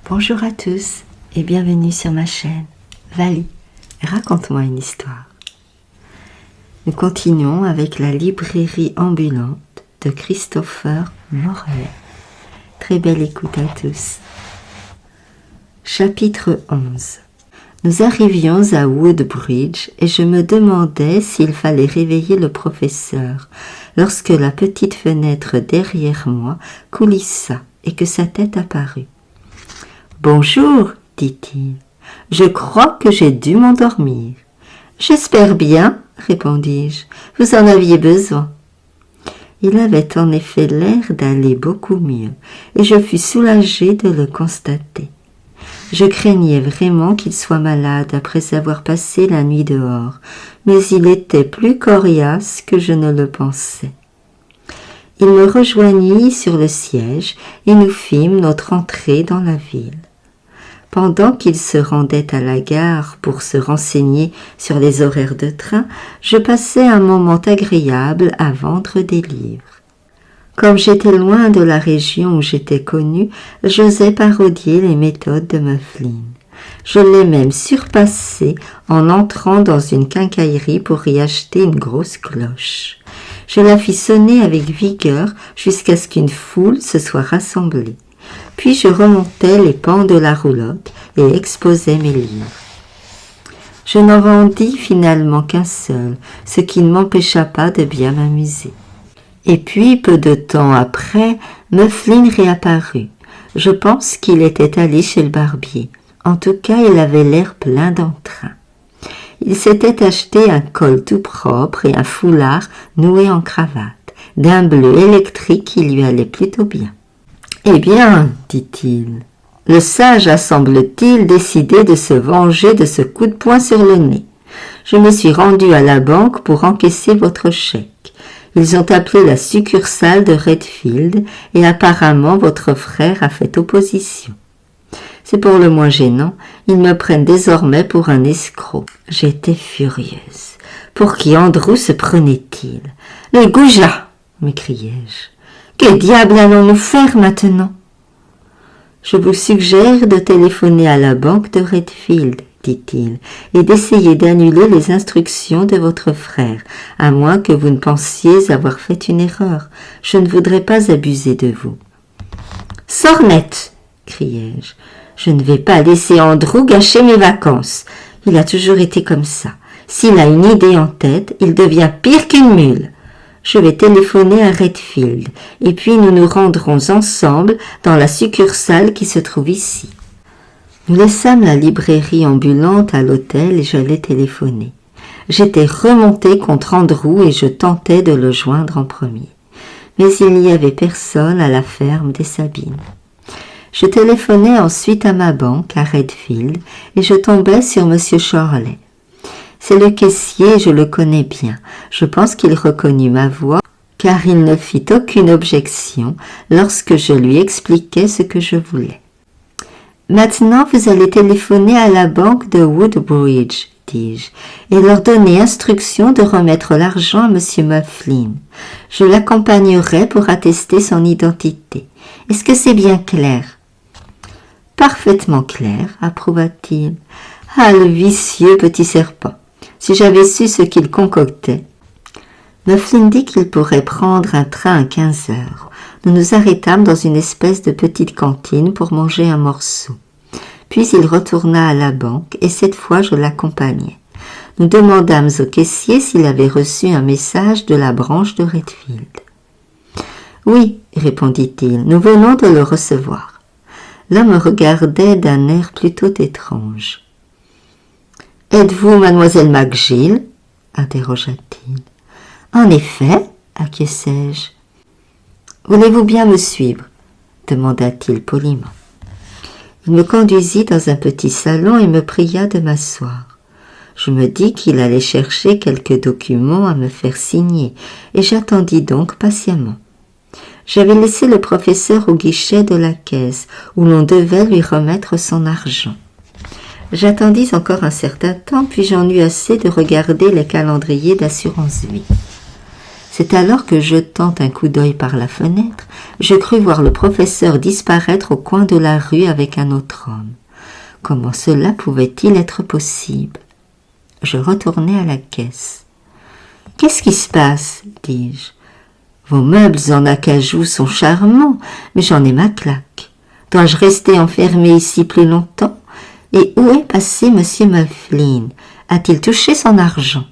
Bonjour à tous et bienvenue sur ma chaîne. Vali, raconte-moi une histoire. Nous continuons avec la librairie ambulante de Christopher Morley. Très belle écoute à tous. Chapitre 11. Nous arrivions à Woodbridge et je me demandais s'il fallait réveiller le professeur lorsque la petite fenêtre derrière moi coulissa et que sa tête apparut. « Bonjour, dit-il. Je crois que j'ai dû m'endormir. »« J'espère bien, répondis-je. Vous en aviez besoin. » Il avait en effet l'air d'aller beaucoup mieux et je fus soulagée de le constater. Je craignais vraiment qu'il soit malade après avoir passé la nuit dehors, mais il était plus coriace que je ne le pensais. Il me rejoignit sur le siège et nous fîmes notre entrée dans la ville. Pendant qu'il se rendait à la gare pour se renseigner sur les horaires de train, je passais un moment agréable à vendre des livres. Comme j'étais loin de la région où j'étais connue, j'osais parodier les méthodes de Mufflin. Je l'ai même surpassé en entrant dans une quincaillerie pour y acheter une grosse cloche. Je la fis sonner avec vigueur jusqu'à ce qu'une foule se soit rassemblée. Puis je remontais les pans de la roulotte et exposais mes livres. Je n'en vendis finalement qu'un seul, ce qui ne m'empêcha pas de bien m'amuser. Et puis, peu de temps après, Mufflin réapparut. Je pense qu'il était allé chez le barbier. En tout cas, il avait l'air plein d'entrain. Il s'était acheté un col tout propre et un foulard noué en cravate, d'un bleu électrique qui lui allait plutôt bien. « Eh bien, dit-il, le sage a, semble-t-il, décidé de se venger de ce coup de poing sur le nez. Je me suis rendu à la banque pour encaisser votre chèque. Ils ont appelé la succursale de Redfield et apparemment votre frère a fait opposition. C'est pour le moins gênant, ils me prennent désormais pour un escroc. » J'étais furieuse. Pour qui Andrew se prenait-il ? « Le goujat !» m'écriai-je. « Que diable allons-nous faire maintenant ?»« Je vous suggère de téléphoner à la banque de Redfield, dit-il, et d'essayer d'annuler les instructions de votre frère, à moins que vous ne pensiez avoir fait une erreur. Je ne voudrais pas abuser de vous. »« Sornette !» criai-je. « Je ne vais pas laisser Andrew gâcher mes vacances. Il a toujours été comme ça. S'il a une idée en tête, il devient pire qu'une mule. Je vais téléphoner à Redfield, et puis nous nous rendrons ensemble dans la succursale qui se trouve ici. » Nous laissâmes la librairie ambulante à l'hôtel et j'allais téléphoner. J'étais remontée contre Andrew et je tentais de le joindre en premier. Mais il n'y avait personne à la ferme des Sabines. Je téléphonai ensuite à ma banque, à Redfield, et je tombai sur M. Chorley. C'est le caissier, je le connais bien. Je pense qu'il reconnut ma voix, car il ne fit aucune objection lorsque je lui expliquai ce que je voulais. « Maintenant, vous allez téléphoner à la banque de Woodbridge, dis-je, et leur donner instruction de remettre l'argent à M. Mufflin. Je l'accompagnerai pour attester son identité. Est-ce que c'est bien clair ?»« Parfaitement clair, approuva-t-il. Ah, le vicieux petit serpent. Si j'avais su ce qu'il concoctait. » Mufflin dit qu'il pourrait prendre un train à 15 heures. Nous nous arrêtâmes dans une espèce de petite cantine pour manger un morceau. Puis il retourna à la banque et cette fois je l'accompagnai. Nous demandâmes au caissier s'il avait reçu un message de la branche de Redfield. « Oui, répondit-il, nous venons de le recevoir. » L'homme me regardait d'un air plutôt étrange. « Êtes-vous mademoiselle McGill ?» interrogea-t-il. « En effet, acquiesçai-je. »« Voulez-vous bien me suivre ?» demanda-t-il poliment. Il me conduisit dans un petit salon et me pria de m'asseoir. Je me dis qu'il allait chercher quelques documents à me faire signer, et j'attendis donc patiemment. J'avais laissé le professeur au guichet de la caisse, où l'on devait lui remettre son argent. J'attendis encore un certain temps, puis j'en eus assez de regarder les calendriers d'assurance vie. C'est alors que, jetant un coup d'œil par la fenêtre, je crus voir le professeur disparaître au coin de la rue avec un autre homme. Comment cela pouvait-il être possible? Je retournai à la caisse. « Qu'est-ce qui se passe ?» dis-je. « Vos meubles en acajou sont charmants, mais j'en ai ma claque. Dois-je rester enfermé ici plus longtemps? Et où est passé M. Mufflin? A-t-il touché son argent ?»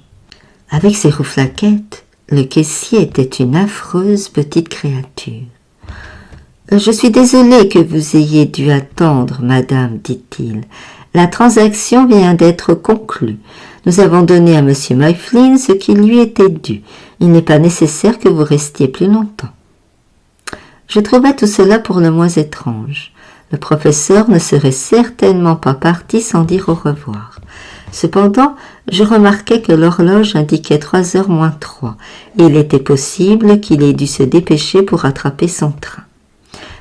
Avec ses rouflaquettes, le caissier était une affreuse petite créature. « Je suis désolé que vous ayez dû attendre, madame, dit-il. La transaction vient d'être conclue. Nous avons donné à M. Mufflin ce qui lui était dû. Il n'est pas nécessaire que vous restiez plus longtemps. » Je trouvais tout cela pour le moins étrange. Le professeur ne serait certainement pas parti sans dire au revoir. Cependant, je remarquai que l'horloge indiquait 3h moins 3, et il était possible qu'il ait dû se dépêcher pour rattraper son train.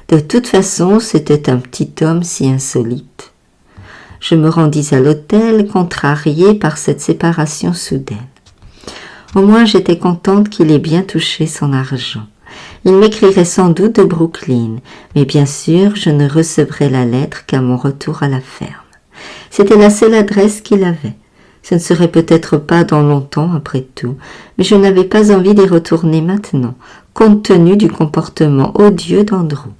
De toute façon, c'était un petit homme si insolite. Je me rendis à l'hôtel, contrarié par cette séparation soudaine. Au moins, j'étais contente qu'il ait bien touché son argent. Il m'écrirait sans doute de Brooklyn, mais bien sûr, je ne recevrais la lettre qu'à mon retour à la ferme. C'était la seule adresse qu'il avait. Ce ne serait peut-être pas dans longtemps, après tout, mais je n'avais pas envie d'y retourner maintenant, compte tenu du comportement odieux d'Andrew.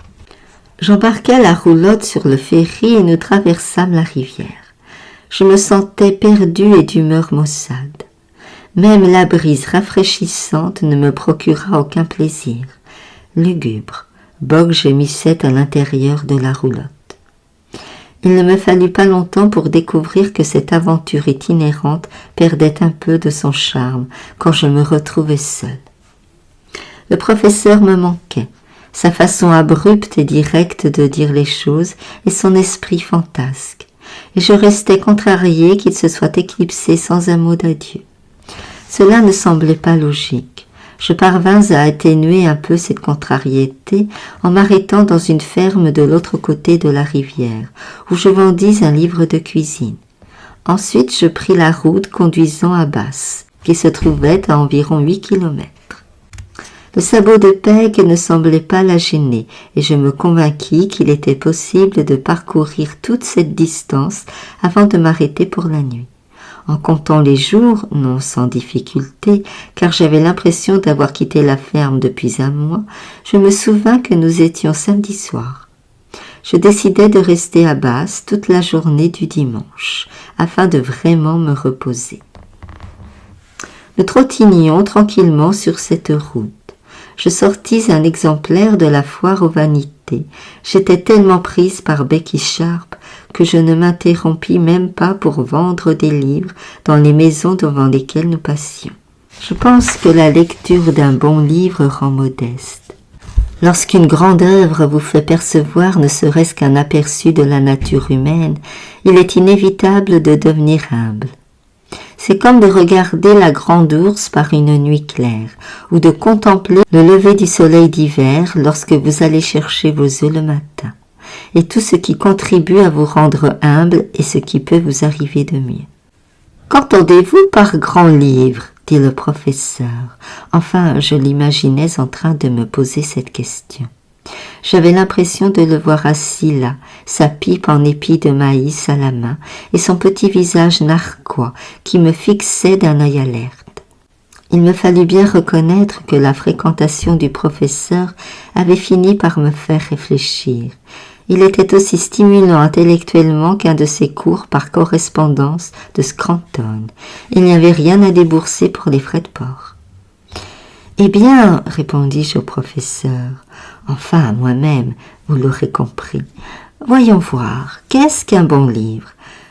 J'embarquai la roulotte sur le ferry et nous traversâmes la rivière. Je me sentais perdue et d'humeur maussade. Même la brise rafraîchissante ne me procura aucun plaisir. Lugubre, Bog gémissait à l'intérieur de la roulotte. Il ne me fallut pas longtemps pour découvrir que cette aventure itinérante perdait un peu de son charme quand je me retrouvais seule. Le professeur me manquait, sa façon abrupte et directe de dire les choses et son esprit fantasque, et je restais contrariée qu'il se soit éclipsé sans un mot d'adieu. Cela ne semblait pas logique. Je parvins à atténuer un peu cette contrariété en m'arrêtant dans une ferme de l'autre côté de la rivière, où je vendis un livre de cuisine. Ensuite, je pris la route conduisant à Bass, qui se trouvait à environ 8 kilomètres. Le sabot de Peg ne semblait pas la gêner, et je me convainquis qu'il était possible de parcourir toute cette distance avant de m'arrêter pour la nuit. En comptant les jours, non sans difficulté, car j'avais l'impression d'avoir quitté la ferme depuis un mois, je me souvins que nous étions samedi soir. Je décidai de rester à Bass toute la journée du dimanche, afin de vraiment me reposer. Nous trottinions tranquillement sur cette route. Je sortis un exemplaire de la foire aux vanités. J'étais tellement prise par Becky Sharp que je ne m'interrompis même pas pour vendre des livres dans les maisons devant lesquelles nous passions. Je pense que la lecture d'un bon livre rend modeste. Lorsqu'une grande œuvre vous fait percevoir ne serait-ce qu'un aperçu de la nature humaine, il est inévitable de devenir humble. C'est comme de regarder la grande ourse par une nuit claire, ou de contempler le lever du soleil d'hiver lorsque vous allez chercher vos œufs le matin, et tout ce qui contribue à vous rendre humble et ce qui peut vous arriver de mieux. Qu'entendez-vous par grand livre ? Dit le professeur. Enfin, je l'imaginais en train de me poser cette question. J'avais l'impression de le voir assis là, sa pipe en épi de maïs à la main et son petit visage narquois qui me fixait d'un œil alerte. Il me fallut bien reconnaître que la fréquentation du professeur avait fini par me faire réfléchir. Il était aussi stimulant intellectuellement qu'un de ses cours par correspondance de Scranton. Il n'y avait rien à débourser pour les frais de port. « Eh bien, répondis-je au professeur, enfin à moi-même, vous l'aurez compris. Voyons voir, qu'est-ce qu'un bon livre ?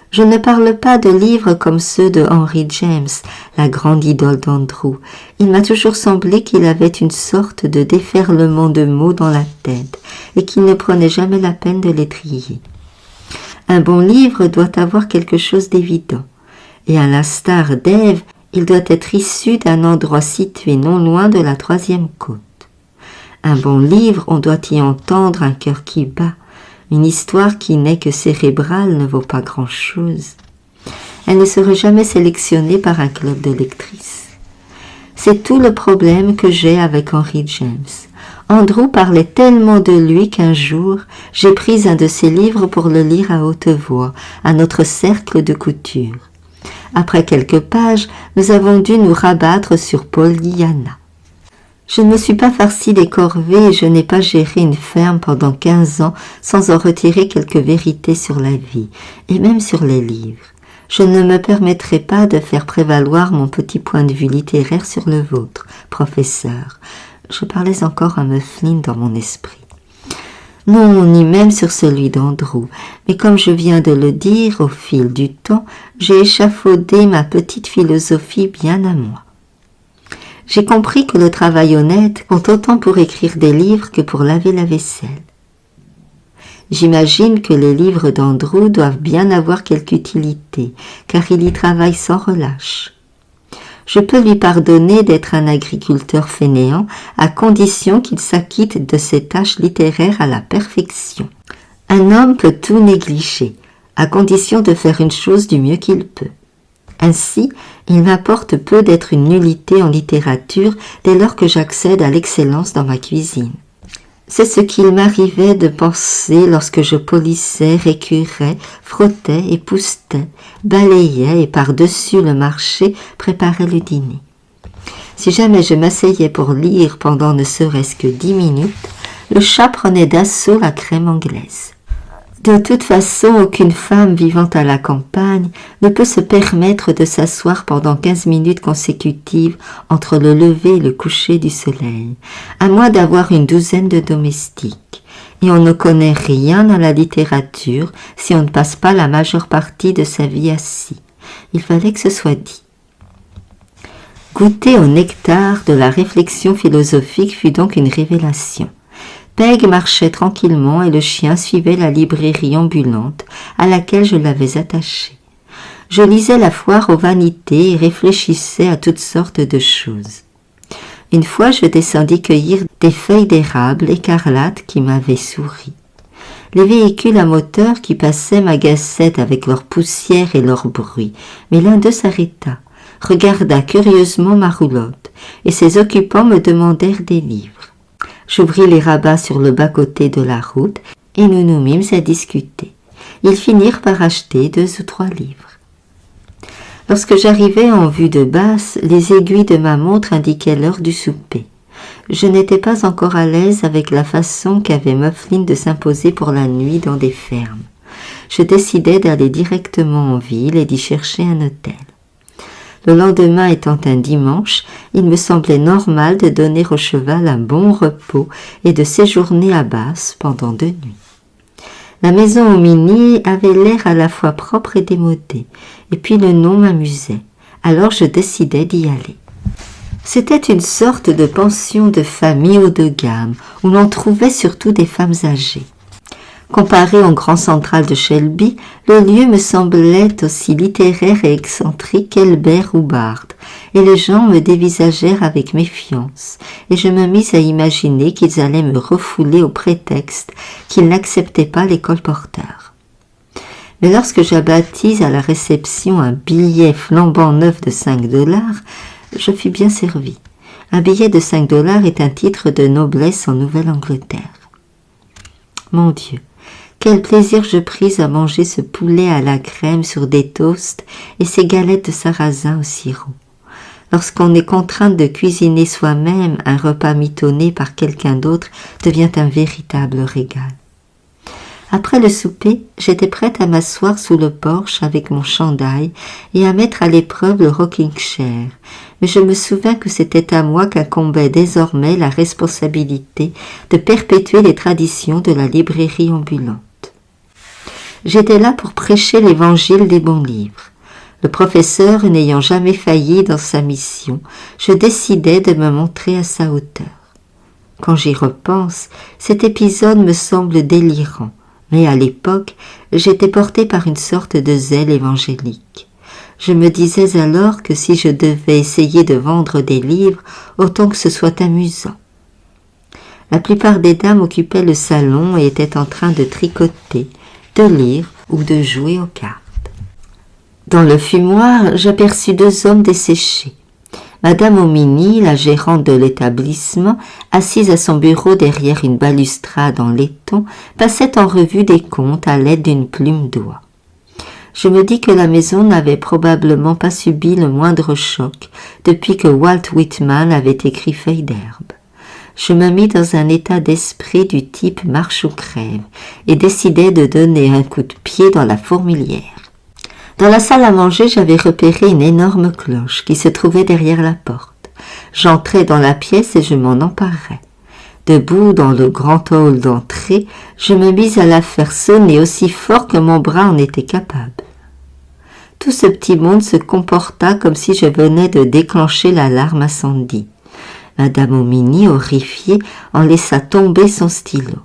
Je ne parle pas de livres comme ceux de Henry James, la grande idole d'Andrew. Il m'a toujours semblé qu'il avait une sorte de déferlement de mots dans la tête et qu'il ne prenait jamais la peine de les trier. Un bon livre doit avoir quelque chose d'évident, et à l'instar d'Ève, il doit être issu d'un endroit situé non loin de la 3e côte. Un bon livre, on doit y entendre un cœur qui bat. Une histoire qui n'est que cérébrale ne vaut pas grand-chose. Elle ne serait jamais sélectionnée par un club de lectrices. C'est tout le problème que j'ai avec Henry James. Andrew parlait tellement de lui qu'un jour, j'ai pris un de ses livres pour le lire à haute voix, à notre cercle de couture. Après quelques pages, nous avons dû nous rabattre sur Pollyanna. Je ne me suis pas farci des corvées et je n'ai pas géré une ferme pendant 15 ans sans en retirer quelques vérités sur la vie, et même sur les livres. Je ne me permettrai pas de faire prévaloir mon petit point de vue littéraire sur le vôtre, professeur. Je parlais encore à Mufflin dans mon esprit. Non, ni même sur celui d'Andrew, mais comme je viens de le dire, au fil du temps, j'ai échafaudé ma petite philosophie bien à moi. J'ai compris que le travail honnête compte autant pour écrire des livres que pour laver la vaisselle. J'imagine que les livres d'Andrew doivent bien avoir quelque utilité, car il y travaille sans relâche. Je peux lui pardonner d'être un agriculteur fainéant, à condition qu'il s'acquitte de ses tâches littéraires à la perfection. Un homme peut tout négliger, à condition de faire une chose du mieux qu'il peut. Ainsi, il m'apporte peu d'être une nullité en littérature dès lors que j'accède à l'excellence dans ma cuisine. C'est ce qu'il m'arrivait de penser lorsque je polissais, récurais, frottais, époussetais, balayais et par-dessus le marché préparais le dîner. Si jamais je m'asseyais pour lire pendant ne serait-ce que 10 minutes, le chat prenait d'assaut la crème anglaise. De toute façon, aucune femme vivant à la campagne ne peut se permettre de s'asseoir pendant 15 minutes consécutives entre le lever et le coucher du soleil, à moins d'avoir une douzaine de domestiques. Et on ne connaît rien dans la littérature si on ne passe pas la majeure partie de sa vie assis. Il fallait que ce soit dit. Goûter au nectar de la réflexion philosophique fut donc une révélation. Peg marchait tranquillement et le chien suivait la librairie ambulante à laquelle je l'avais attaché. Je lisais la foire aux vanités et réfléchissais à toutes sortes de choses. Une fois, je descendis cueillir des feuilles d'érable écarlates qui m'avaient souri. Les véhicules à moteur qui passaient m'agaçaient avec leur poussière et leur bruit, mais l'un d'eux s'arrêta, regarda curieusement ma roulotte, et ses occupants me demandèrent des livres. J'ouvris les rabats sur le bas-côté de la route et nous nous mîmes à discuter. Ils finirent par acheter 2 ou 3 livres. Lorsque j'arrivai en vue de Basse, les aiguilles de ma montre indiquaient l'heure du souper. Je n'étais pas encore à l'aise avec la façon qu'avait Mufflin de s'imposer pour la nuit dans des fermes. Je décidai d'aller directement en ville et d'y chercher un hôtel. Le lendemain étant un dimanche, il me semblait normal de donner au cheval un bon repos et de séjourner à Basse pendant 2 nuits. La maison au Mini avait l'air à la fois propre et démodé, et puis le nom m'amusait, alors je décidai d'y aller. C'était une sorte de pension de famille haut de gamme, où l'on trouvait surtout des femmes âgées. Comparé au grand central de Shelby, le lieu me semblait aussi littéraire et excentrique qu'Elbert ou Barthes, et les gens me dévisagèrent avec méfiance, et je me mis à imaginer qu'ils allaient me refouler au prétexte qu'ils n'acceptaient pas les colporteurs. Mais lorsque j'abattis à la réception un billet flambant neuf de $5, je fus bien servi. Un billet de $5 est un titre de noblesse en Nouvelle-Angleterre. Mon Dieu, quel plaisir je pris à manger ce poulet à la crème sur des toasts et ces galettes de sarrasin au sirop. Lorsqu'on est contrainte de cuisiner soi-même, un repas mitonné par quelqu'un d'autre devient un véritable régal. Après le souper, j'étais prête à m'asseoir sous le porche avec mon chandail et à mettre à l'épreuve le rocking chair, mais je me souvins que c'était à moi qu'incombait désormais la responsabilité de perpétuer les traditions de la librairie ambulante. J'étais là pour prêcher l'évangile des bons livres. Le professeur n'ayant jamais failli dans sa mission, je décidai de me montrer à sa hauteur. Quand j'y repense, cet épisode me semble délirant, mais à l'époque, j'étais portée par une sorte de zèle évangélique. Je me disais alors que si je devais essayer de vendre des livres, autant que ce soit amusant. La plupart des dames occupaient le salon et étaient en train de tricoter, de lire ou de jouer aux cartes. Dans le fumoir, j'aperçus 2 hommes desséchés. Madame Omini, la gérante de l'établissement, assise à son bureau derrière une balustrade en laiton, passait en revue des comptes à l'aide d'une plume d'oie. Je me dis que la maison n'avait probablement pas subi le moindre choc depuis que Walt Whitman avait écrit Feuilles d'herbe. Je me mis dans un état d'esprit du type marche ou crève et décidai de donner un coup de pied dans la fourmilière. Dans la salle à manger, j'avais repéré une énorme cloche qui se trouvait derrière la porte. J'entrai dans la pièce et je m'en emparai. Debout dans le grand hall d'entrée, je me mis à la faire sonner aussi fort que mon bras en était capable. Tout ce petit monde se comporta comme si je venais de déclencher l'alarme incendie. Madame Omini, horrifiée, en laissa tomber son stylo.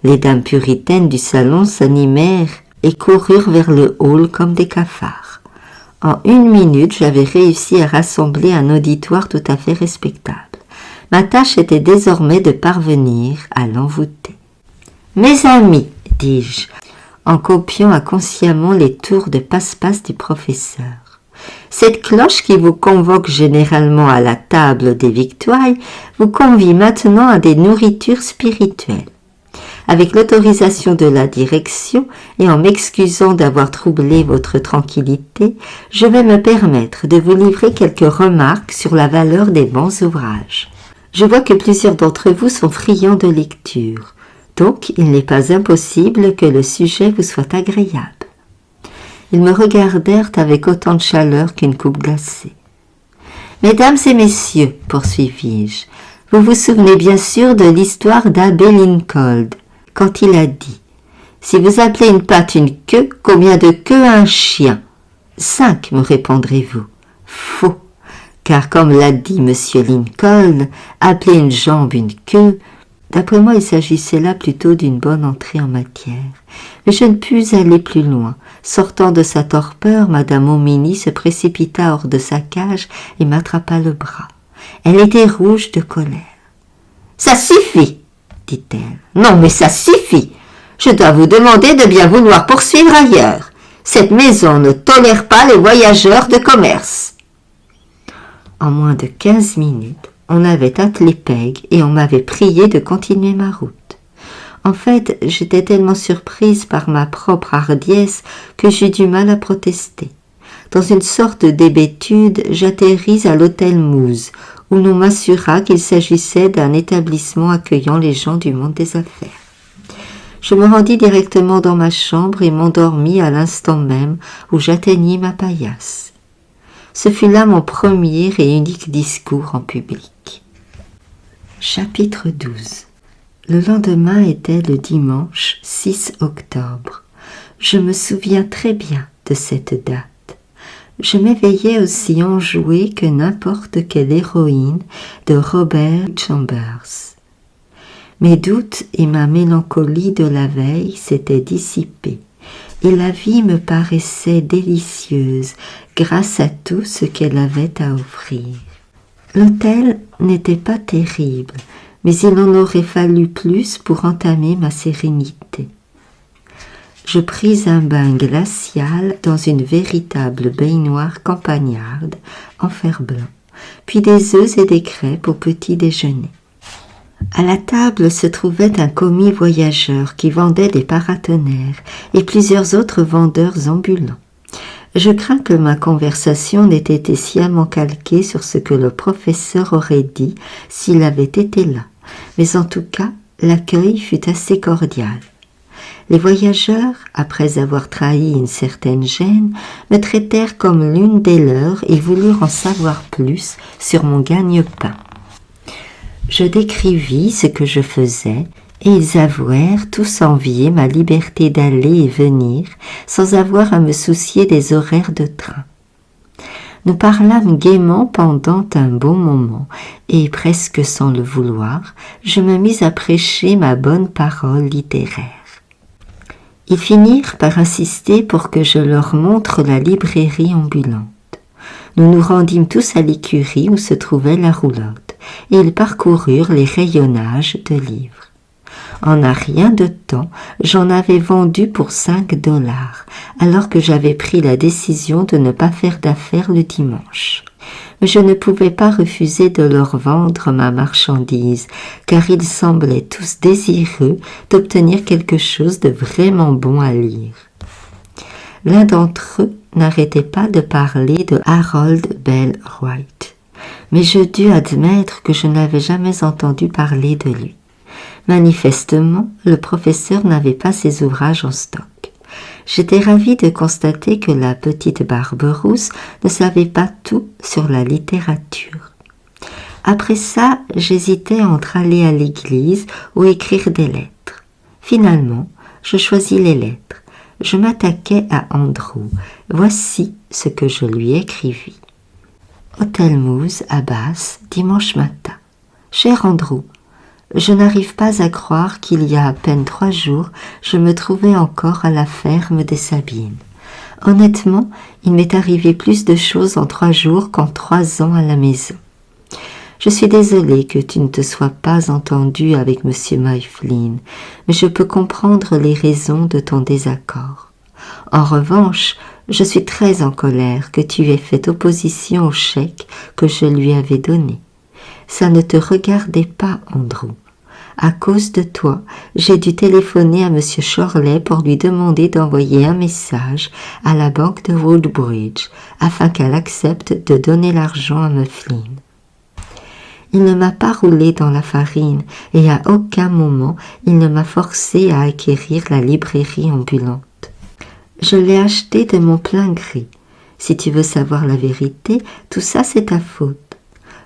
Les dames puritaines du salon s'animèrent et coururent vers le hall comme des cafards. En 1 minute, j'avais réussi à rassembler un auditoire tout à fait respectable. Ma tâche était désormais de parvenir à l'envoûter. « Mes amis, dis-je, en copiant inconsciemment les tours de passe-passe du professeur, cette cloche qui vous convoque généralement à la table des victuailles vous convie maintenant à des nourritures spirituelles. Avec l'autorisation de la direction et en m'excusant d'avoir troublé votre tranquillité, je vais me permettre de vous livrer quelques remarques sur la valeur des bons ouvrages. Je vois que plusieurs d'entre vous sont friands de lecture, donc il n'est pas impossible que le sujet vous soit agréable. » Ils me regardèrent avec autant de chaleur qu'une coupe glacée. « Mesdames et messieurs, poursuivis-je, vous vous souvenez bien sûr de l'histoire d'Abbé Lincoln, quand il a dit « Si vous appelez une patte une queue, combien de queues a un chien ?»« 5, me répondrez-vous. Faux, car comme l'a dit M. Lincoln, appeler une jambe une queue, d'après moi il s'agissait là plutôt d'une bonne entrée en matière. Mais je ne pus aller plus loin. Sortant de sa torpeur, Madame Omini se précipita hors de sa cage et m'attrapa le bras. Elle était rouge de colère. « Ça suffit !» dit-elle. « Non, mais ça suffit. Je dois vous demander de bien vouloir poursuivre ailleurs. Cette maison ne tolère pas les voyageurs de commerce. » En moins de 15 minutes, on avait attelé Peg et on m'avait prié de continuer ma route. En fait, j'étais tellement surprise par ma propre hardiesse que j'eus du mal à protester. Dans une sorte d'hébétude, j'atterris à l'hôtel Mouze, où l'on m'assura qu'il s'agissait d'un établissement accueillant les gens du monde des affaires. Je me rendis directement dans ma chambre et m'endormis à l'instant même où j'atteignis ma paillasse. Ce fut là mon premier et unique discours en public. Chapitre 12. Le lendemain était le dimanche 6 octobre. Je me souviens très bien de cette date. Je m'éveillais aussi enjouée que n'importe quelle héroïne de Robert Chambers. Mes doutes et ma mélancolie de la veille s'étaient dissipés, et la vie me paraissait délicieuse grâce à tout ce qu'elle avait à offrir. L'hôtel n'était pas terrible, mais il en aurait fallu plus pour entamer ma sérénité. Je pris un bain glacial dans une véritable baignoire campagnarde en fer blanc, puis des œufs et des crêpes au petit déjeuner. À la table se trouvait un commis voyageur qui vendait des paratonnerres et plusieurs autres vendeurs ambulants. Je crains que ma conversation n'ait été sciemment calquée sur ce que le professeur aurait dit s'il avait été là, mais en tout cas, l'accueil fut assez cordial. Les voyageurs, après avoir trahi une certaine gêne, me traitèrent comme l'une des leurs et voulurent en savoir plus sur mon gagne-pain. Je décrivis ce que je faisais et ils avouèrent tous envier ma liberté d'aller et venir sans avoir à me soucier des horaires de train. Nous parlâmes gaiement pendant un bon moment et, presque sans le vouloir, je me mis à prêcher ma bonne parole littéraire. Ils finirent par insister pour que je leur montre la librairie ambulante. Nous nous rendîmes tous à l'écurie où se trouvait la roulotte, et ils parcoururent les rayonnages de livres. En un rien de temps, j'en avais vendu pour $5, alors que j'avais pris la décision de ne pas faire d'affaires le dimanche. Mais je ne pouvais pas refuser de leur vendre ma marchandise, car ils semblaient tous désireux d'obtenir quelque chose de vraiment bon à lire. L'un d'entre eux n'arrêtait pas de parler de Harold Bell Wright, mais je dus admettre que je n'avais jamais entendu parler de lui. Manifestement, le professeur n'avait pas ses ouvrages en stock. J'étais ravie de constater que la petite Barberousse ne savait pas tout sur la littérature. Après ça, j'hésitais entre aller à l'église ou écrire des lettres. Finalement, je choisis les lettres. Je m'attaquai à Andrew. Voici ce que je lui écrivis. Hôtel Mouze à Basse, dimanche matin. Cher Andrew, je n'arrive pas à croire qu'il y a à peine 3 jours, je me trouvais encore à la ferme des Sabines. Honnêtement, il m'est arrivé plus de choses en 3 jours qu'en 3 ans à la maison. Je suis désolée que tu ne te sois pas entendu avec M. Mifflin, mais je peux comprendre les raisons de ton désaccord. En revanche, je suis très en colère que tu aies fait opposition au chèque que je lui avais donné. Ça ne te regardait pas, Andrew. À cause de toi, j'ai dû téléphoner à M. Chorley pour lui demander d'envoyer un message à la banque de Woodbridge afin qu'elle accepte de donner l'argent à Mifflin. Il ne m'a pas roulé dans la farine et à aucun moment il ne m'a forcé à acquérir la librairie ambulante. Je l'ai acheté de mon plein gré. Si tu veux savoir la vérité, tout ça c'est ta faute.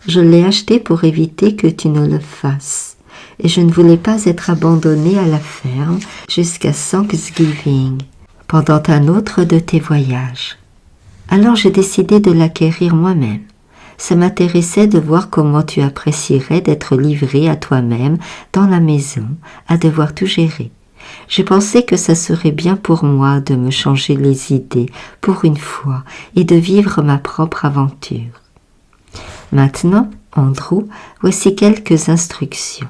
Je l'ai acheté pour éviter que tu ne le fasses. Et je ne voulais pas être abandonnée à la ferme jusqu'à Thanksgiving, pendant un autre de tes voyages. Alors j'ai décidé de l'acquérir moi-même. Ça m'intéressait de voir comment tu apprécierais d'être livrée à toi-même dans la maison, à devoir tout gérer. J'ai pensé que ça serait bien pour moi de me changer les idées pour une fois et de vivre ma propre aventure. Maintenant, Andrew, voici quelques instructions.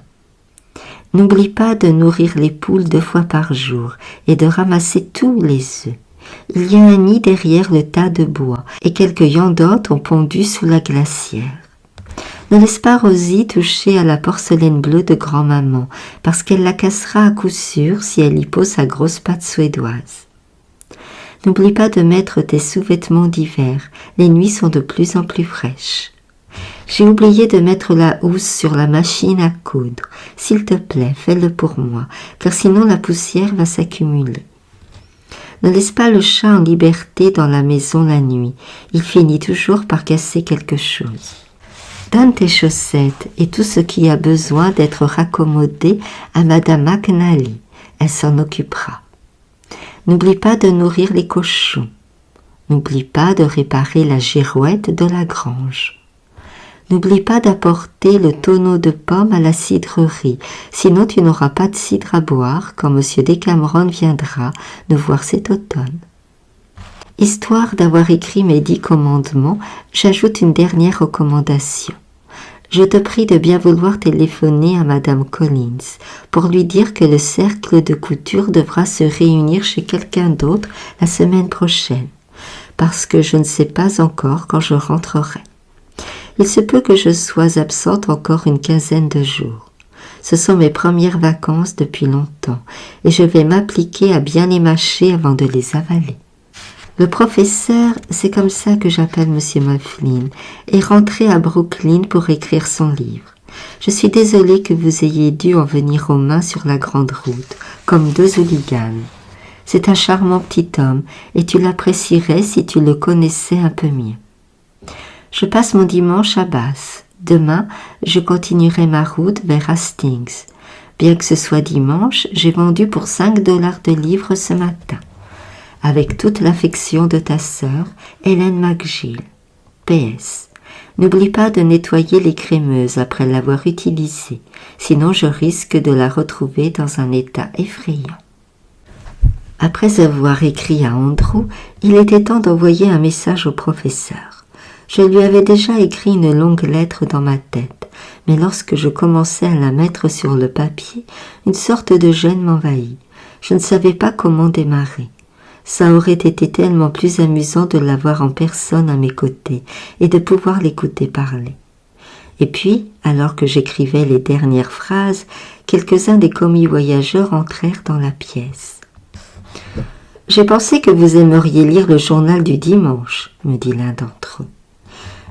N'oublie pas de nourrir les poules 2 fois par jour et de ramasser tous les œufs. Il y a un nid derrière le tas de bois et quelques yandottes ont pondu sous la glacière. Ne laisse pas Rosie toucher à la porcelaine bleue de grand-maman parce qu'elle la cassera à coup sûr si elle y pose sa grosse patte suédoise. N'oublie pas de mettre tes sous-vêtements d'hiver, les nuits sont de plus en plus fraîches. J'ai oublié de mettre la housse sur la machine à coudre. S'il te plaît, fais-le pour moi, car sinon la poussière va s'accumuler. Ne laisse pas le chat en liberté dans la maison la nuit. Il finit toujours par casser quelque chose. Donne tes chaussettes et tout ce qui a besoin d'être raccommodé à Madame McNally. Elle s'en occupera. N'oublie pas de nourrir les cochons. N'oublie pas de réparer la girouette de la grange. N'oublie pas d'apporter le tonneau de pommes à la cidrerie, sinon tu n'auras pas de cidre à boire quand M. Decameron viendra nous voir cet automne. Histoire d'avoir écrit mes 10 commandements, j'ajoute une dernière recommandation. Je te prie de bien vouloir téléphoner à Madame Collins pour lui dire que le cercle de couture devra se réunir chez quelqu'un d'autre la semaine prochaine, parce que je ne sais pas encore quand je rentrerai. Il se peut que je sois absente encore une quinzaine de jours. Ce sont mes premières vacances depuis longtemps et je vais m'appliquer à bien les mâcher avant de les avaler. Le professeur, c'est comme ça que j'appelle M. Mifflin, est rentré à Brooklyn pour écrire son livre. Je suis désolée que vous ayez dû en venir aux mains sur la grande route, comme 2 hooligans. C'est un charmant petit homme et tu l'apprécierais si tu le connaissais un peu mieux. Je passe mon dimanche à Bath. Demain, je continuerai ma route vers Hastings. Bien que ce soit dimanche, j'ai vendu pour $5 de livres ce matin. Avec toute l'affection de ta sœur, Hélène McGill. PS. N'oublie pas de nettoyer les crémeuses après l'avoir utilisée, sinon je risque de la retrouver dans un état effrayant. Après avoir écrit à Andrew, il était temps d'envoyer un message au professeur. Je lui avais déjà écrit une longue lettre dans ma tête, mais lorsque je commençais à la mettre sur le papier, une sorte de gêne m'envahit. Je ne savais pas comment démarrer. Ça aurait été tellement plus amusant de l'avoir en personne à mes côtés et de pouvoir l'écouter parler. Et puis, alors que j'écrivais les dernières phrases, quelques-uns des commis voyageurs entrèrent dans la pièce. « J'ai pensé que vous aimeriez lire le journal du dimanche, » me dit l'un d'entre eux.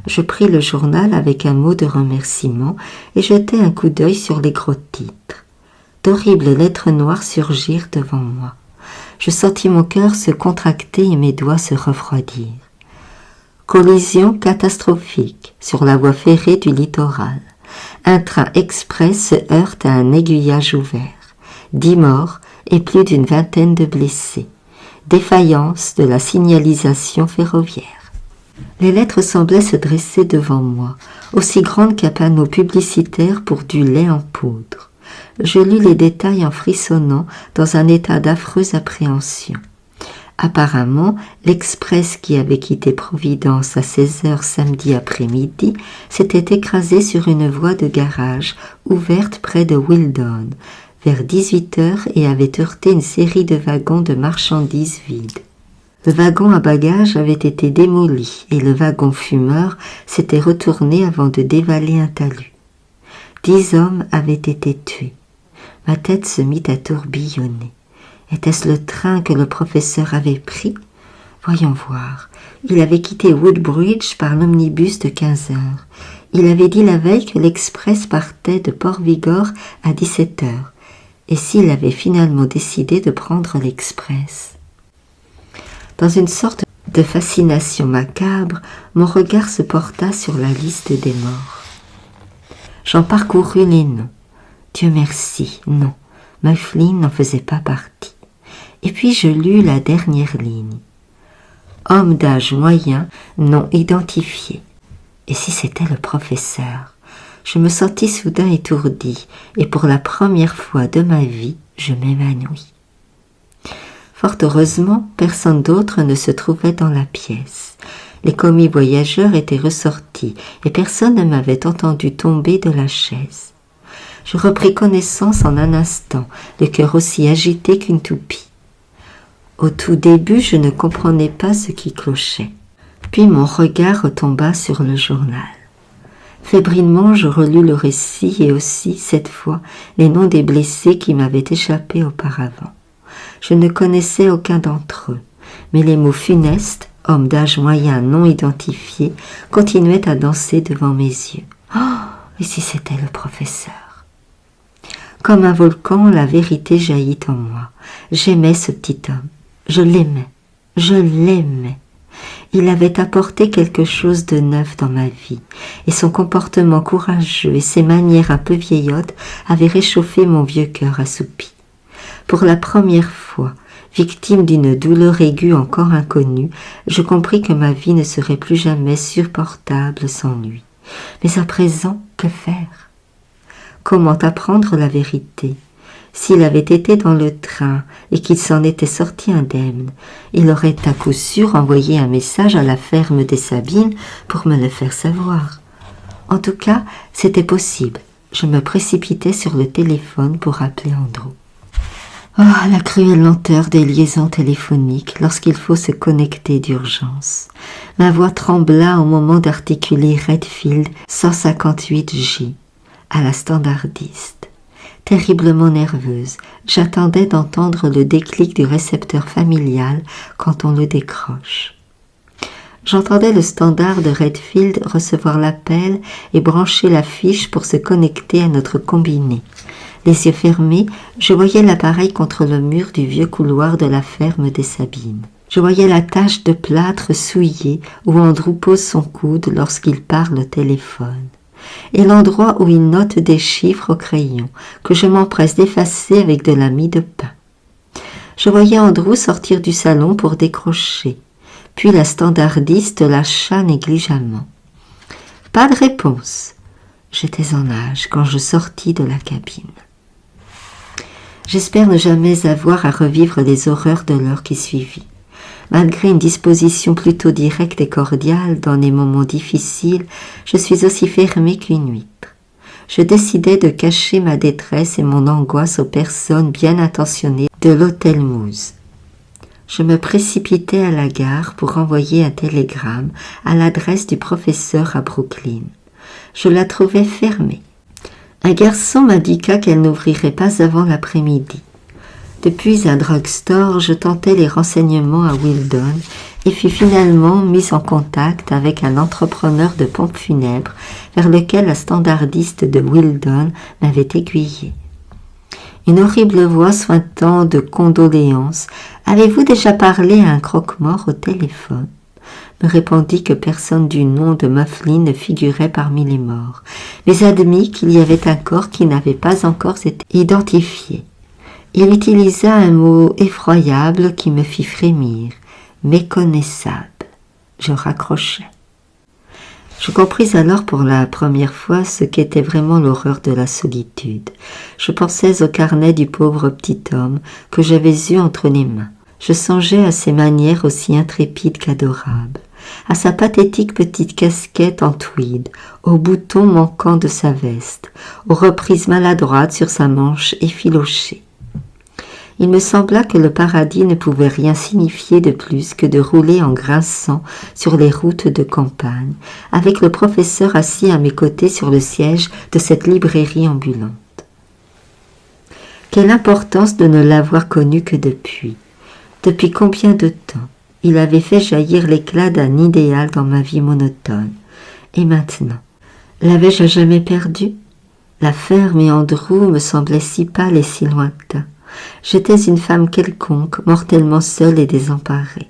Je pris le journal avec un mot de remerciement et jetai un coup d'œil sur les gros titres. D'horribles lettres noires surgirent devant moi. Je sentis mon cœur se contracter et mes doigts se refroidir. Collision catastrophique sur la voie ferrée du littoral. Un train express se heurte à un aiguillage ouvert. 10 morts et plus d'une vingtaine de blessés. Défaillance de la signalisation ferroviaire. Les lettres semblaient se dresser devant moi, aussi grandes qu'un panneau publicitaire pour du lait en poudre. Je lus les détails en frissonnant dans un état d'affreuse appréhension. Apparemment, l'express qui avait quitté Providence à 16h samedi après-midi s'était écrasé sur une voie de garage ouverte près de Wildon vers 18h et avait heurté une série de wagons de marchandises vides. Le wagon à bagages avait été démoli et le wagon fumeur s'était retourné avant de dévaler un talus. 10 hommes avaient été tués. Ma tête se mit à tourbillonner. Était-ce le train que le professeur avait pris? Voyons voir. Il avait quitté Woodbridge par l'omnibus de 15 heures. Il avait dit la veille que l'express partait de Port-Vigor à 17 heures. Et s'il avait finalement décidé de prendre l'express? Dans une sorte de fascination macabre, mon regard se porta sur la liste des morts. J'en parcourus les noms. Dieu merci, non, Mifflin n'en faisait pas partie. Et puis je lus la dernière ligne. Homme d'âge moyen, non identifié. Et si c'était le professeur? Je me sentis soudain étourdi, et pour la première fois de ma vie, je m'évanouis. Fort heureusement, personne d'autre ne se trouvait dans la pièce. Les commis voyageurs étaient ressortis, et personne ne m'avait entendu tomber de la chaise. Je repris connaissance en un instant, le cœur aussi agité qu'une toupie. Au tout début, je ne comprenais pas ce qui clochait. Puis mon regard retomba sur le journal. Fébrilement, je relus le récit et aussi, cette fois, les noms des blessés qui m'avaient échappé auparavant. Je ne connaissais aucun d'entre eux, mais les mots funestes, homme d'âge moyen non identifié, continuaient à danser devant mes yeux. Oh, et si c'était le professeur? Comme un volcan, la vérité jaillit en moi. J'aimais ce petit homme. Je l'aimais. Je l'aimais. Il avait apporté quelque chose de neuf dans ma vie, et son comportement courageux et ses manières un peu vieillottes avaient réchauffé mon vieux cœur assoupi. Pour la première fois, victime d'une douleur aiguë encore inconnue, je compris que ma vie ne serait plus jamais supportable sans lui. Mais à présent, que faire? Comment apprendre la vérité? S'il avait été dans le train et qu'il s'en était sorti indemne, il aurait à coup sûr envoyé un message à la ferme des Sabines pour me le faire savoir. En tout cas, c'était possible. Je me précipitai sur le téléphone pour appeler Andrew. Oh, la cruelle lenteur des liaisons téléphoniques lorsqu'il faut se connecter d'urgence. Ma voix trembla au moment d'articuler Redfield 158J à la standardiste. Terriblement nerveuse, j'attendais d'entendre le déclic du récepteur familial quand on le décroche. J'entendais le standard de Redfield recevoir l'appel et brancher la fiche pour se connecter à notre combiné. Les yeux fermés, je voyais l'appareil contre le mur du vieux couloir de la ferme des Sabines. Je voyais la tache de plâtre souillée où Andrew pose son coude lorsqu'il parle au téléphone, et l'endroit où il note des chiffres au crayon que je m'empresse d'effacer avec de la mie de pain. Je voyais Andrew sortir du salon pour décrocher, puis la standardiste lâcha négligemment. Pas de réponse. J'étais en âge quand je sortis de la cabine. J'espère ne jamais avoir à revivre les horreurs de l'heure qui suivit. Malgré une disposition plutôt directe et cordiale dans les moments difficiles, je suis aussi fermée qu'une huître. Je décidai de cacher ma détresse et mon angoisse aux personnes bien intentionnées de l'hôtel Moose. Je me précipitai à la gare pour envoyer un télégramme à l'adresse du professeur à Brooklyn. Je la trouvai fermée. Un garçon m'indiqua qu'elle n'ouvrirait pas avant l'après-midi. Depuis un drugstore, je tentai les renseignements à Wheeldon et fus finalement mis en contact avec un entrepreneur de pompes funèbres vers lequel la standardiste de Wheeldon m'avait aiguillé. Une horrible voix suintant de condoléances. « Avez-vous déjà parlé à un croque-mort au téléphone ?» me répondit que personne du nom de Mufflin ne figurait parmi les morts, mais admit qu'il y avait un corps qui n'avait pas encore été identifié. Il utilisa un mot effroyable qui me fit frémir, méconnaissable. Je raccrochai. Je compris alors pour la première fois ce qu'était vraiment l'horreur de la solitude. Je pensais au carnet du pauvre petit homme que j'avais eu entre les mains. Je songeais à ses manières aussi intrépides qu'adorables, à sa pathétique petite casquette en tweed, aux boutons manquants de sa veste, aux reprises maladroites sur sa manche effilochée. Il me sembla que le paradis ne pouvait rien signifier de plus que de rouler en grinçant sur les routes de campagne, avec le professeur assis à mes côtés sur le siège de cette librairie ambulante. Quelle importance de ne l'avoir connu que depuis. Depuis combien de temps il avait fait jaillir l'éclat d'un idéal dans ma vie monotone. Et maintenant, l'avais-je jamais perdu? La ferme et Andrew me semblaient si pâles et si lointains. J'étais une femme quelconque, mortellement seule et désemparée.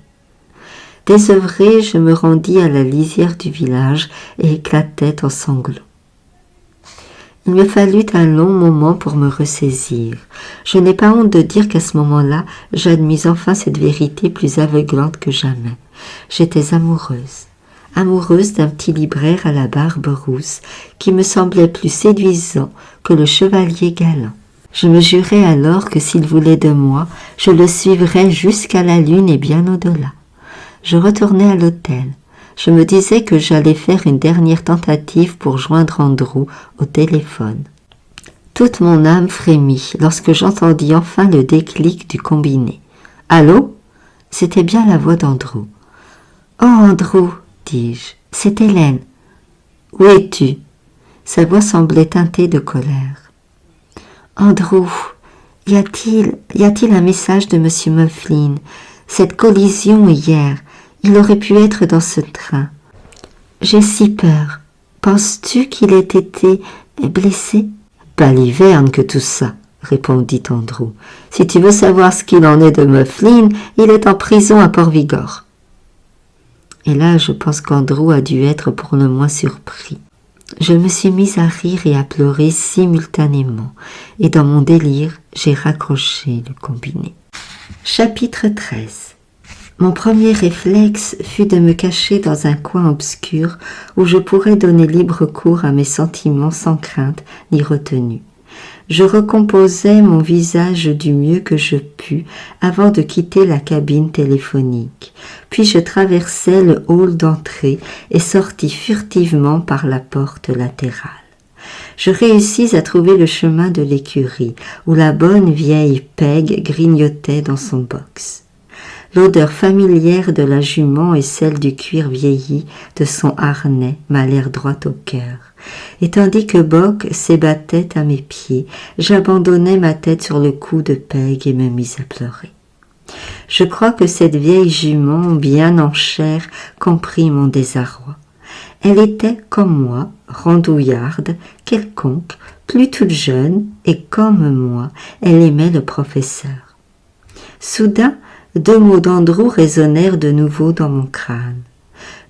Désœuvrée, je me rendis à la lisière du village et éclatai en sanglots. Il me fallut un long moment pour me ressaisir. Je n'ai pas honte de dire qu'à ce moment-là, j'admis enfin cette vérité plus aveuglante que jamais. J'étais amoureuse d'un petit libraire à la barbe rousse qui me semblait plus séduisant que le chevalier galant. Je me jurai alors que s'il voulait de moi, je le suivrais jusqu'à la lune et bien au-delà. Je retournai à l'hôtel. Je me disais que j'allais faire une dernière tentative pour joindre Andrew au téléphone. Toute mon âme frémit lorsque j'entendis enfin le déclic du combiné. « Allô ?» C'était bien la voix d'Andrew. « Oh, Andrew !» dis-je. « C'est Hélène. »« Où es-tu » Sa voix semblait teintée de colère. « Andrew, y a-t-il un message de Monsieur Mufflin? Cette collision hier, il aurait pu être dans ce train. J'ai si peur. Penses-tu qu'il ait été blessé? » « Baliverne que tout ça, » répondit Andrew. « Si tu veux savoir ce qu'il en est de Mufflin, il est en prison à Port-Vigor. » Et là, je pense qu'Andrew a dû être pour le moins surpris. Je me suis mise à rire et à pleurer simultanément, et dans mon délire, j'ai raccroché le combiné. Chapitre 13. Mon premier réflexe fut de me cacher dans un coin obscur où je pourrais donner libre cours à mes sentiments sans crainte ni retenue. Je recomposai mon visage du mieux que je pus avant de quitter la cabine téléphonique. Puis je traversai le hall d'entrée et sortis furtivement par la porte latérale. Je réussis à trouver le chemin de l'écurie, où la bonne vieille Peg grignotait dans son box. L'odeur familière de la jument et celle du cuir vieilli de son harnais m'allèrent droit au cœur. Et tandis que Bock s'ébattait à mes pieds, j'abandonnai ma tête sur le cou de Peg et me mis à pleurer. Je crois que cette vieille jument, bien en chair, comprit mon désarroi. Elle était, comme moi, randouillarde, quelconque, plus toute jeune, et comme moi, elle aimait le professeur. Soudain, 2 mots d'Andrew résonnèrent de nouveau dans mon crâne.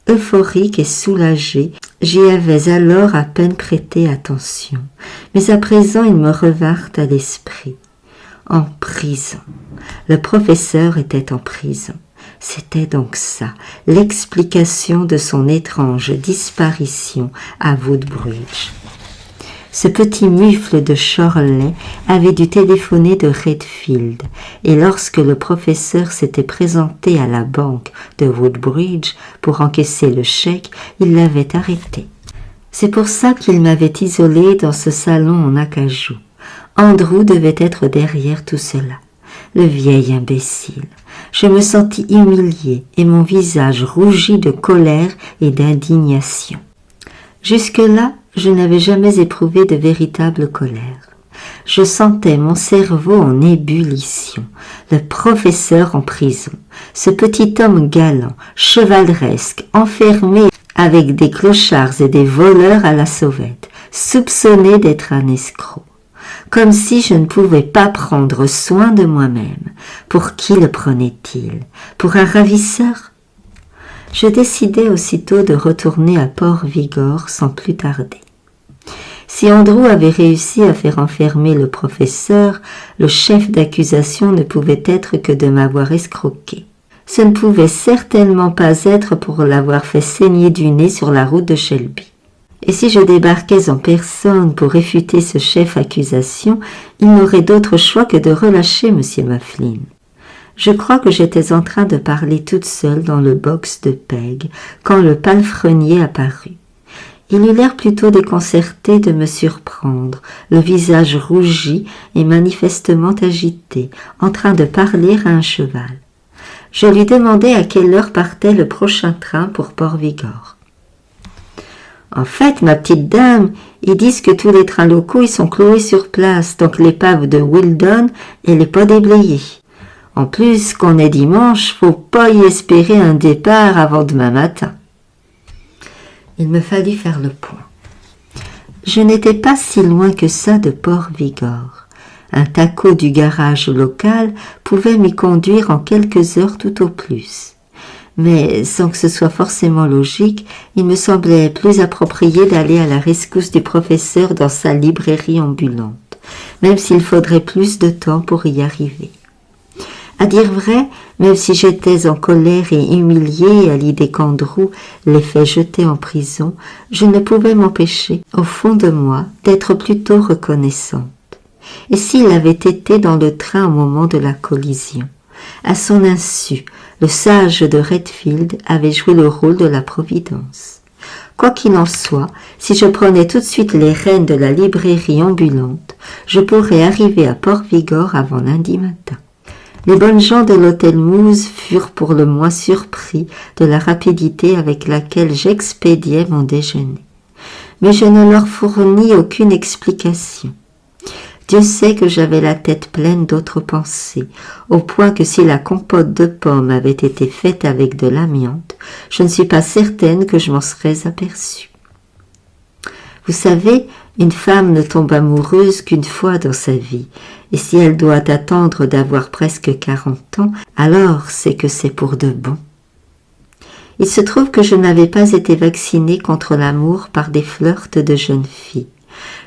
Euphorique et soulagée, j'y avais alors à peine prêté attention, mais à présent ils me revinrent à l'esprit. En prison. Le professeur était en prison. C'était donc ça, l'explication de son étrange disparition à Woodbridge. Ce petit mufle de Chorley avait dû téléphoner de Redfield, et lorsque le professeur s'était présenté à la banque de Woodbridge pour encaisser le chèque, il l'avait arrêté. C'est pour ça qu'il m'avait isolé dans ce salon en acajou. Andrew devait être derrière tout cela. Le vieil imbécile. Je me sentis humiliée et mon visage rougit de colère et d'indignation. Jusque-là, je n'avais jamais éprouvé de véritable colère. Je sentais mon cerveau en ébullition, le professeur en prison, ce petit homme galant, chevaleresque, enfermé avec des clochards et des voleurs à la sauvette, soupçonné d'être un escroc. Comme si je ne pouvais pas prendre soin de moi-même. Pour qui le prenait-il? Pour un ravisseur? Je décidai aussitôt de retourner à Port-Vigor sans plus tarder. Si Andrew avait réussi à faire enfermer le professeur, le chef d'accusation ne pouvait être que de m'avoir escroqué. Ce ne pouvait certainement pas être pour l'avoir fait saigner du nez sur la route de Shelby. Et si je débarquais en personne pour réfuter ce chef accusation, il n'aurait d'autre choix que de relâcher M. Mufflin. Je crois que j'étais en train de parler toute seule dans le box de Peg, quand le palefrenier apparut. Il eut l'air plutôt déconcerté de me surprendre, le visage rougi et manifestement agité, en train de parler à un cheval. Je lui demandai à quelle heure partait le prochain train pour Port-Vigor. « En fait, ma petite dame, ils disent que tous les trains locaux y sont cloués sur place, donc l'épave de Wildon, elle n'est pas déblayée. En plus, qu'on est dimanche, faut pas y espérer un départ avant demain matin. » Il me fallut faire le point. Je n'étais pas si loin que ça de Port-Vigor. Un taco du garage local pouvait m'y conduire en quelques heures tout au plus. Mais sans que ce soit forcément logique, il me semblait plus approprié d'aller à la rescousse du professeur dans sa librairie ambulante, même s'il faudrait plus de temps pour y arriver. À dire vrai, même si j'étais en colère et humiliée à l'idée qu'Andrew l'ait fait jeter en prison, je ne pouvais m'empêcher, au fond de moi, d'être plutôt reconnaissante. Et s'il avait été dans le train au moment de la collision? À son insu, le sage de Redfield avait joué le rôle de la Providence. Quoi qu'il en soit, si je prenais tout de suite les rênes de la librairie ambulante, je pourrais arriver à Port-Vigor avant lundi matin. Les bonnes gens de l'hôtel Moose furent pour le moins surpris de la rapidité avec laquelle j'expédiais mon déjeuner. Mais je ne leur fournis aucune explication. Dieu sait que j'avais la tête pleine d'autres pensées, au point que si la compote de pommes avait été faite avec de l'amiante, je ne suis pas certaine que je m'en serais aperçue. Vous savez, une femme ne tombe amoureuse qu'une fois dans sa vie, et si elle doit attendre d'avoir presque 40 ans, alors c'est que c'est pour de bon. Il se trouve que je n'avais pas été vaccinée contre l'amour par des flirts de jeunes filles.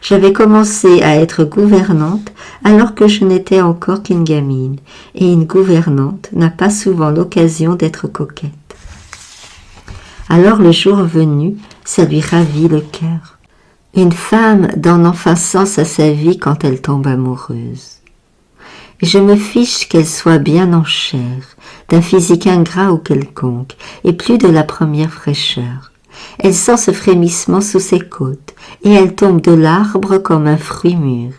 J'avais commencé à être gouvernante alors que je n'étais encore qu'une gamine, et une gouvernante n'a pas souvent l'occasion d'être coquette. Alors le jour venu, ça lui ravit le cœur. Une femme donne enfin sens à sa vie quand elle tombe amoureuse. Et je me fiche qu'elle soit bien en chair, d'un physique ingrat ou quelconque, et plus de la première fraîcheur. Elle sent ce frémissement sous ses côtes, et elle tombe de l'arbre comme un fruit mûr.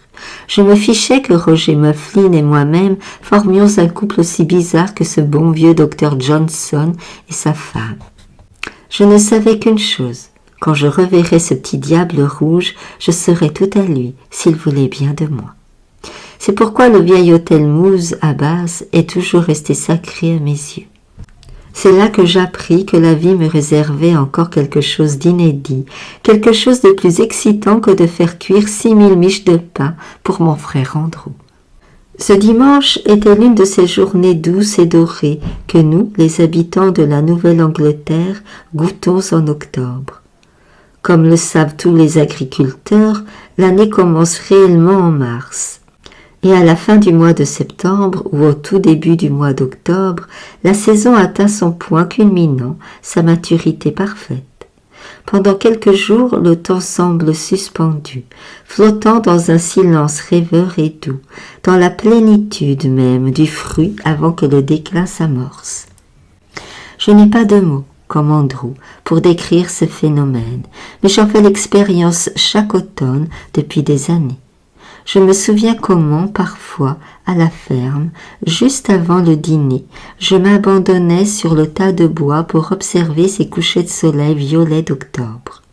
Je me fichais que Roger Mufflin et moi-même formions un couple aussi bizarre que ce bon vieux docteur Johnson et sa femme. Je ne savais qu'une chose. Quand je reverrai ce petit diable rouge, je serai tout à lui, s'il voulait bien de moi. C'est pourquoi le vieil hôtel Moose à Bath est toujours resté sacré à mes yeux. C'est là que j'appris que la vie me réservait encore quelque chose d'inédit, quelque chose de plus excitant que de faire cuire 6000 miches de pain pour mon frère Andrew. Ce dimanche était l'une de ces journées douces et dorées que nous, les habitants de la Nouvelle-Angleterre, goûtons en octobre. Comme le savent tous les agriculteurs, l'année commence réellement en mars. Et à la fin du mois de septembre ou au tout début du mois d'octobre, la saison atteint son point culminant, sa maturité parfaite. Pendant quelques jours, le temps semble suspendu, flottant dans un silence rêveur et doux, dans la plénitude même du fruit avant que le déclin s'amorce. Je n'ai pas de mots, comme Andrew, pour décrire ce phénomène, mais j'en fais l'expérience chaque automne depuis des années. Je me souviens comment, parfois, à la ferme, juste avant le dîner, je m'abandonnais sur le tas de bois pour observer ces couchers de soleil violets d'octobre.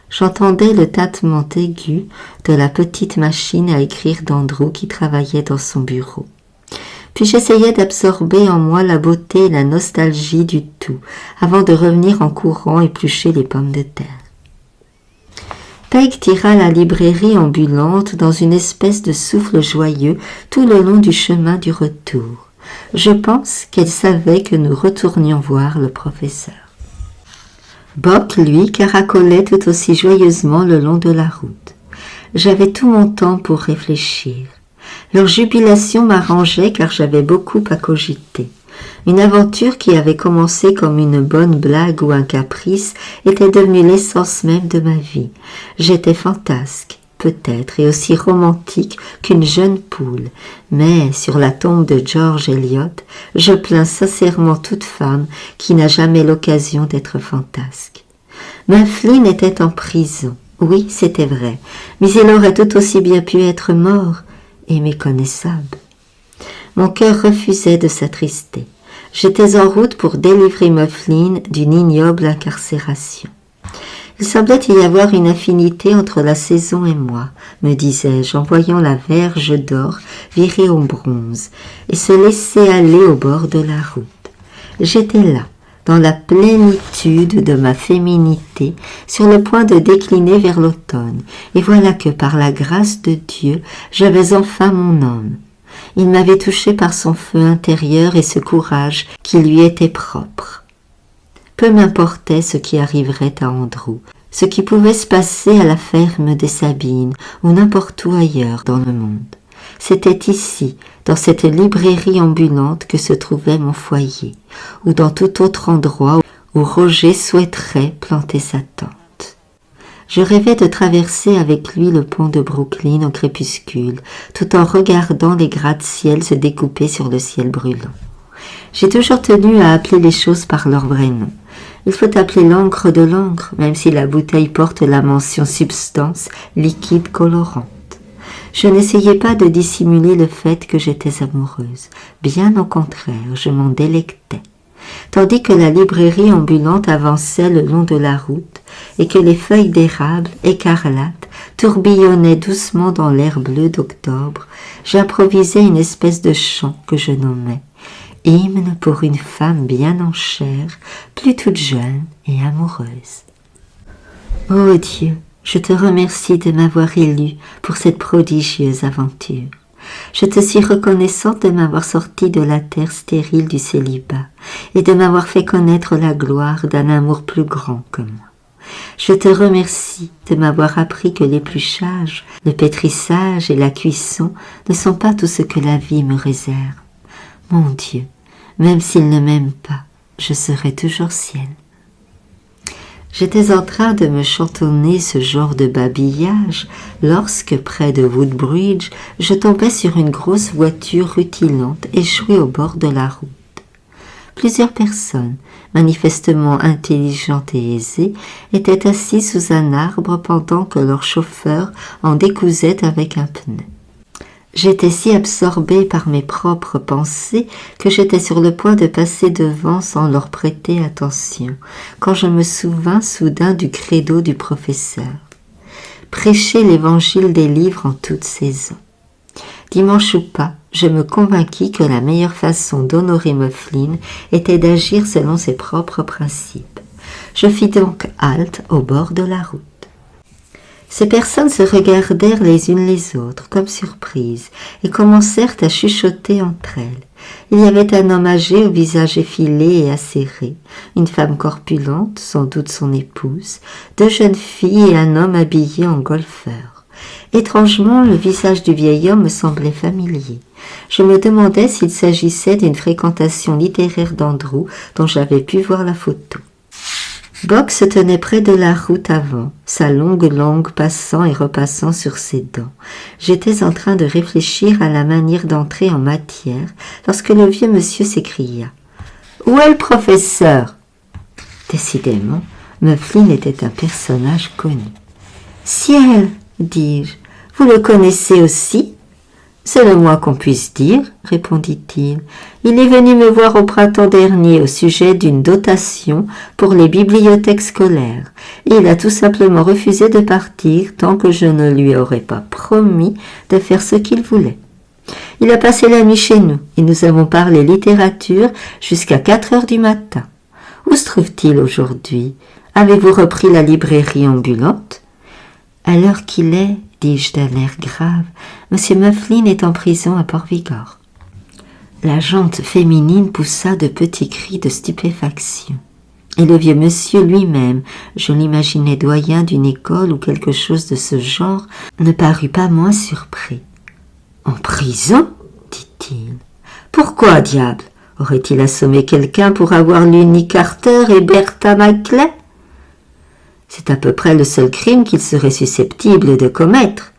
J'entendais le tâtement aigu de la petite machine à écrire d'Andrew qui travaillait dans son bureau. Puis j'essayais d'absorber en moi la beauté et la nostalgie du tout, avant de revenir en courant éplucher les pommes de terre. Peg tira la librairie ambulante dans une espèce de souffle joyeux tout le long du chemin du retour. Je pense qu'elle savait que nous retournions voir le professeur. Bock, lui, caracolait tout aussi joyeusement le long de la route. J'avais tout mon temps pour réfléchir. Leur jubilation m'arrangeait car j'avais beaucoup à cogiter. Une aventure qui avait commencé comme une bonne blague ou un caprice était devenue l'essence même de ma vie. J'étais fantasque, peut-être, et aussi romantique qu'une jeune poule. Mais, sur la tombe de George Eliot, je plains sincèrement toute femme qui n'a jamais l'occasion d'être fantasque. Mifflin était en prison. Oui, c'était vrai, mais il aurait tout aussi bien pu être mort et méconnaissable. Mon cœur refusait de s'attrister. J'étais en route pour délivrer Mifflin d'une ignoble incarcération. Il semblait y avoir une affinité entre la saison et moi, me disais-je en voyant la verge d'or virer au bronze et se laisser aller au bord de la route. J'étais là, dans la plénitude de ma féminité, sur le point de décliner vers l'automne, et voilà que par la grâce de Dieu, j'avais enfin mon homme. Il m'avait touché par son feu intérieur et ce courage qui lui était propre. Peu m'importait ce qui arriverait à Andrew, ce qui pouvait se passer à la ferme des Sabines ou n'importe où ailleurs dans le monde. C'était ici, dans cette librairie ambulante que se trouvait mon foyer, ou dans tout autre endroit où Roger souhaiterait planter sa tente. Je rêvais de traverser avec lui le pont de Brooklyn au crépuscule, tout en regardant les gratte-ciel se découper sur le ciel brûlant. J'ai toujours tenu à appeler les choses par leur vrai nom. Il faut appeler l'encre de l'encre, même si la bouteille porte la mention substance, liquide colorante. Je n'essayais pas de dissimuler le fait que j'étais amoureuse. Bien au contraire, je m'en délectais. Tandis que la librairie ambulante avançait le long de la route et que les feuilles d'érable écarlates tourbillonnaient doucement dans l'air bleu d'octobre, j'improvisais une espèce de chant que je nommais « Hymne pour une femme bien en chair, plus toute jeune et amoureuse ». Ô Dieu, je te remercie de m'avoir élu pour cette prodigieuse aventure. Je te suis reconnaissante de m'avoir sorti de la terre stérile du célibat et de m'avoir fait connaître la gloire d'un amour plus grand que moi. Je te remercie de m'avoir appris que l'épluchage, le pétrissage et la cuisson ne sont pas tout ce que la vie me réserve. Mon Dieu, même s'il ne m'aime pas, je serai toujours sienne. J'étais en train de me chantonner ce genre de babillage lorsque, près de Woodbridge, je tombai sur une grosse voiture rutilante échouée au bord de la route. Plusieurs personnes, manifestement intelligentes et aisées, étaient assises sous un arbre pendant que leur chauffeur en décousait avec un pneu. J'étais si absorbée par mes propres pensées que j'étais sur le point de passer devant sans leur prêter attention, quand je me souvins soudain du credo du professeur. Prêcher l'évangile des livres en toute saison. Dimanche ou pas, je me convainquis que la meilleure façon d'honorer Mifflin était d'agir selon ses propres principes. Je fis donc halte au bord de la route. Ces personnes se regardèrent les unes les autres, comme surprises, et commencèrent à chuchoter entre elles. Il y avait un homme âgé au visage effilé et acéré, une femme corpulente, sans doute son épouse, deux jeunes filles et un homme habillé en golfeur. Étrangement, le visage du vieil homme me semblait familier. Je me demandais s'il s'agissait d'une fréquentation littéraire d'Andrew dont j'avais pu voir la photo. Bock se tenait près de la route avant, sa longue langue passant et repassant sur ses dents. J'étais en train de réfléchir à la manière d'entrer en matière lorsque le vieux monsieur s'écria « Où est le professeur ?» Décidément, Mifflin était un personnage connu. « Ciel !» dis-je, « Vous le connaissez aussi ? C'est le moins qu'on puisse dire, répondit-il. Il est venu me voir au printemps dernier au sujet d'une dotation pour les bibliothèques scolaires, et il a tout simplement refusé de partir tant que je ne lui aurais pas promis de faire ce qu'il voulait. Il a passé la nuit chez nous, et nous avons parlé littérature jusqu'à 4 heures du matin. Où se trouve-t-il aujourd'hui ? Avez-vous repris la librairie ambulante ? À l'heure qu'il est, dis-je d'un air grave, M. Mufflin est en prison à Port-Vigor. La gente féminine poussa de petits cris de stupéfaction. Et le vieux monsieur lui-même, je l'imaginais doyen d'une école ou quelque chose de ce genre, ne parut pas moins surpris. « En prison ?» dit-il. « Pourquoi, diable ? Aurait-il assommé quelqu'un pour avoir lu Nick Carter et Bertha Maclay ? C'est à peu près le seul crime qu'il serait susceptible de commettre.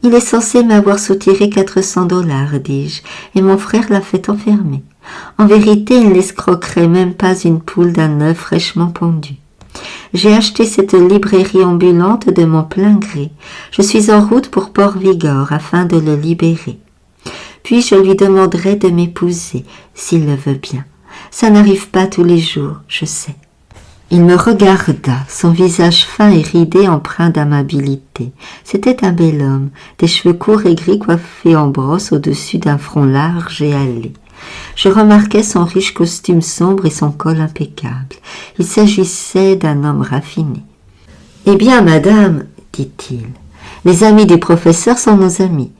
Il est censé m'avoir soutiré $400, dis-je, et mon frère l'a fait enfermer. En vérité, il n'escroquerait même pas une poule d'un œuf fraîchement pondu. J'ai acheté cette librairie ambulante de mon plein gré. Je suis en route pour Port-Vigor afin de le libérer. Puis je lui demanderai de m'épouser, s'il le veut bien. Ça n'arrive pas tous les jours, je sais. Il me regarda, son visage fin et ridé empreint d'amabilité. C'était un bel homme, des cheveux courts et gris coiffés en brosse au-dessus d'un front large et hâlé. Je remarquai son riche costume sombre et son col impeccable. Il s'agissait d'un homme raffiné. « Eh bien, madame, dit-il, les amis du professeur sont nos amis. »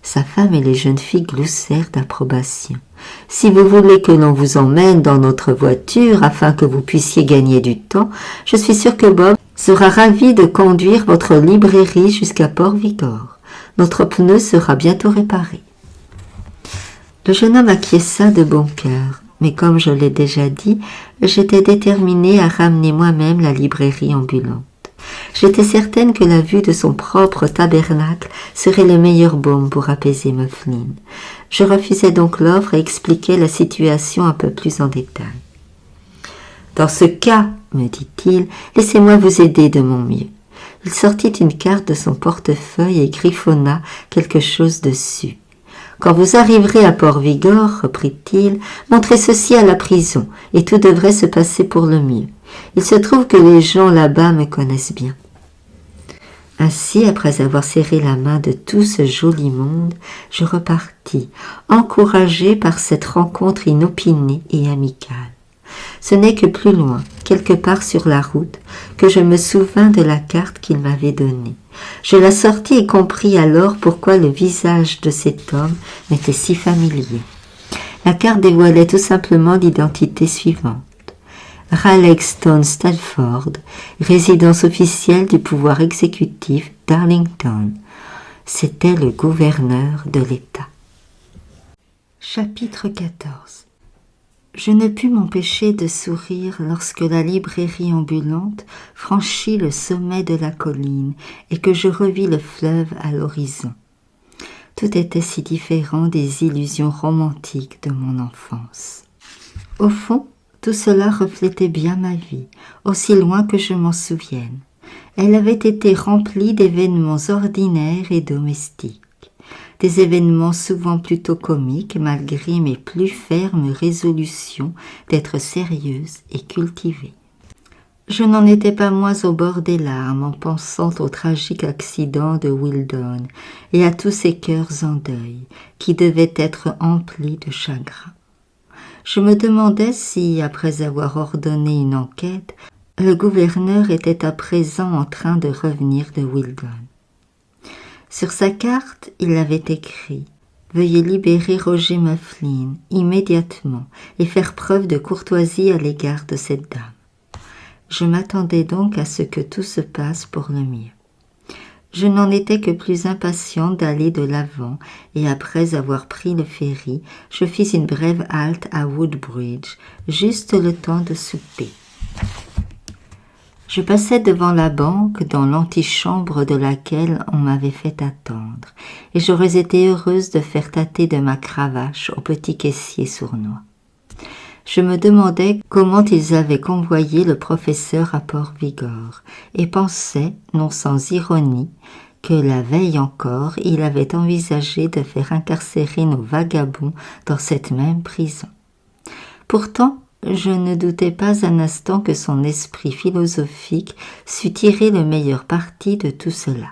Sa femme et les jeunes filles gloussèrent d'approbation. « Si vous voulez que l'on vous emmène dans notre voiture afin que vous puissiez gagner du temps, je suis sûr que Bob sera ravi de conduire votre librairie jusqu'à Port-Vigor. Notre pneu sera bientôt réparé. » Le jeune homme acquiesça de bon cœur, mais comme je l'ai déjà dit, j'étais déterminée à ramener moi-même la librairie ambulante. J'étais certaine que la vue de son propre tabernacle serait le meilleur baume pour apaiser Mufflin. Je refusai donc l'offre et expliquai la situation un peu plus en détail. « Dans ce cas, me dit-il, laissez-moi vous aider de mon mieux. » Il sortit une carte de son portefeuille et griffonna quelque chose dessus. « Quand vous arriverez à Port-Vigor, reprit-il, montrez ceci à la prison, et tout devrait se passer pour le mieux. Il se trouve que les gens là-bas me connaissent bien. » Ainsi, après avoir serré la main de tout ce joli monde, je repartis, encouragé par cette rencontre inopinée et amicale. Ce n'est que plus loin, quelque part sur la route, que je me souvins de la carte qu'il m'avait donnée. Je la sortis et compris alors pourquoi le visage de cet homme m'était si familier. La carte dévoilait tout simplement l'identité suivante. Raleigh Stone Stafford, résidence officielle du pouvoir exécutif d'Arlington. C'était le gouverneur de l'État. Chapitre 14. Je ne pus m'empêcher de sourire lorsque la librairie ambulante franchit le sommet de la colline et que je revis le fleuve à l'horizon. Tout était si différent des illusions romantiques de mon enfance. Au fond, tout cela reflétait bien ma vie, aussi loin que je m'en souvienne. Elle avait été remplie d'événements ordinaires et domestiques, des événements souvent plutôt comiques malgré mes plus fermes résolutions d'être sérieuse et cultivée. Je n'en étais pas moins au bord des larmes en pensant au tragique accident de Wildon et à tous ces cœurs en deuil qui devaient être emplis de chagrin. Je me demandais si, après avoir ordonné une enquête, le gouverneur était à présent en train de revenir de Wildon. Sur sa carte, il avait écrit « Veuillez libérer Roger Mufflin immédiatement et faire preuve de courtoisie à l'égard de cette dame. » Je m'attendais donc à ce que tout se passe pour le mieux. Je n'en étais que plus impatiente d'aller de l'avant et après avoir pris le ferry, je fis une brève halte à Woodbridge, juste le temps de souper. Je passais devant la banque dans l'antichambre de laquelle on m'avait fait attendre, et j'aurais été heureuse de faire tâter de ma cravache au petit caissier sournois. Je me demandais comment ils avaient convoyé le professeur à Port-Vigor, et pensais, non sans ironie, que la veille encore, il avait envisagé de faire incarcérer nos vagabonds dans cette même prison. Pourtant, je ne doutais pas un instant que son esprit philosophique sût tirer le meilleur parti de tout cela.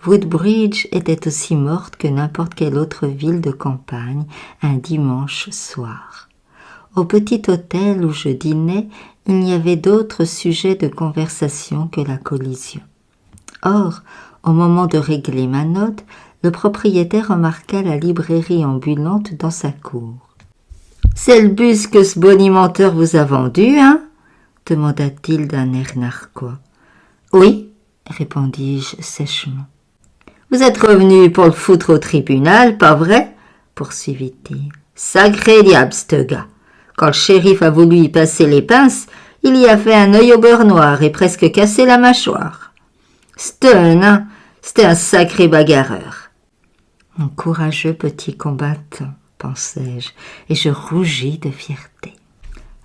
Woodbridge était aussi morte que n'importe quelle autre ville de campagne un dimanche soir. Au petit hôtel où je dînais, il n'y avait d'autre sujet de conversation que la collision. Or, au moment de régler ma note, le propriétaire remarqua la librairie ambulante dans sa cour. « C'est le bus que ce bonimenteur vous a vendu, hein ?» demanda-t-il d'un air narquois. « Oui, » répondis-je sèchement. « Vous êtes revenu pour le foutre au tribunal, pas vrai ?» poursuivit-il. « Sacré diable, ce gars. Quand le shérif a voulu y passer les pinces, il y a fait un œil au beurre noir et presque cassé la mâchoire. C'était un sacré bagarreur. » Mon courageux petit combattant, pensai-je, et je rougis de fierté.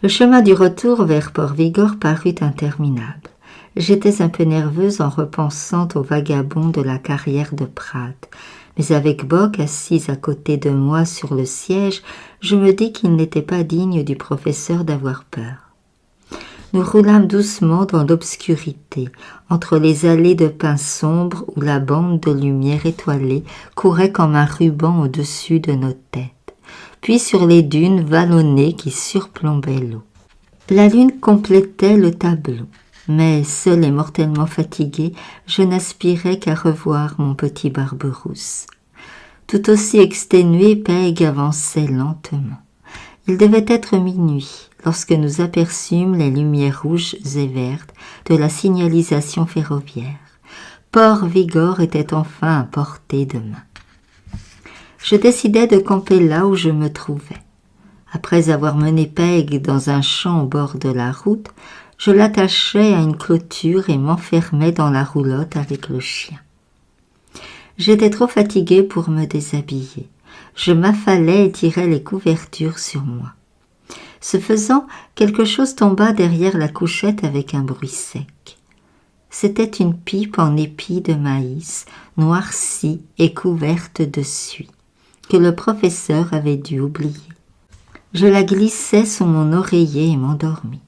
Le chemin du retour vers Port-Vigor parut interminable. J'étais un peu nerveuse en repensant aux vagabonds de la carrière de Pratt, mais avec Bock assise à côté de moi sur le siège, je me dis qu'il n'était pas digne du professeur d'avoir peur. Nous roulâmes doucement dans l'obscurité, entre les allées de pins sombres où la bande de lumière étoilée courait comme un ruban au-dessus de nos têtes, puis sur les dunes vallonnées qui surplombaient l'eau. La lune complétait le tableau, mais seul et mortellement fatigué, je n'aspirais qu'à revoir mon petit Barberousse. Tout aussi exténué, Peg avançait lentement. Il devait être minuit lorsque nous aperçûmes les lumières rouges et vertes de la signalisation ferroviaire. Port-Vigor était enfin à portée de main. Je décidai de camper là où je me trouvais. Après avoir mené Peg dans un champ au bord de la route, je l'attachai à une clôture et m'enfermai dans la roulotte avec le chien. J'étais trop fatiguée pour me déshabiller. Je m'affalai et tirai les couvertures sur moi. Ce faisant, quelque chose tomba derrière la couchette avec un bruit sec. C'était une pipe en épi de maïs, noircie et couverte de suie, que le professeur avait dû oublier. Je la glissai sous mon oreiller et m'endormis.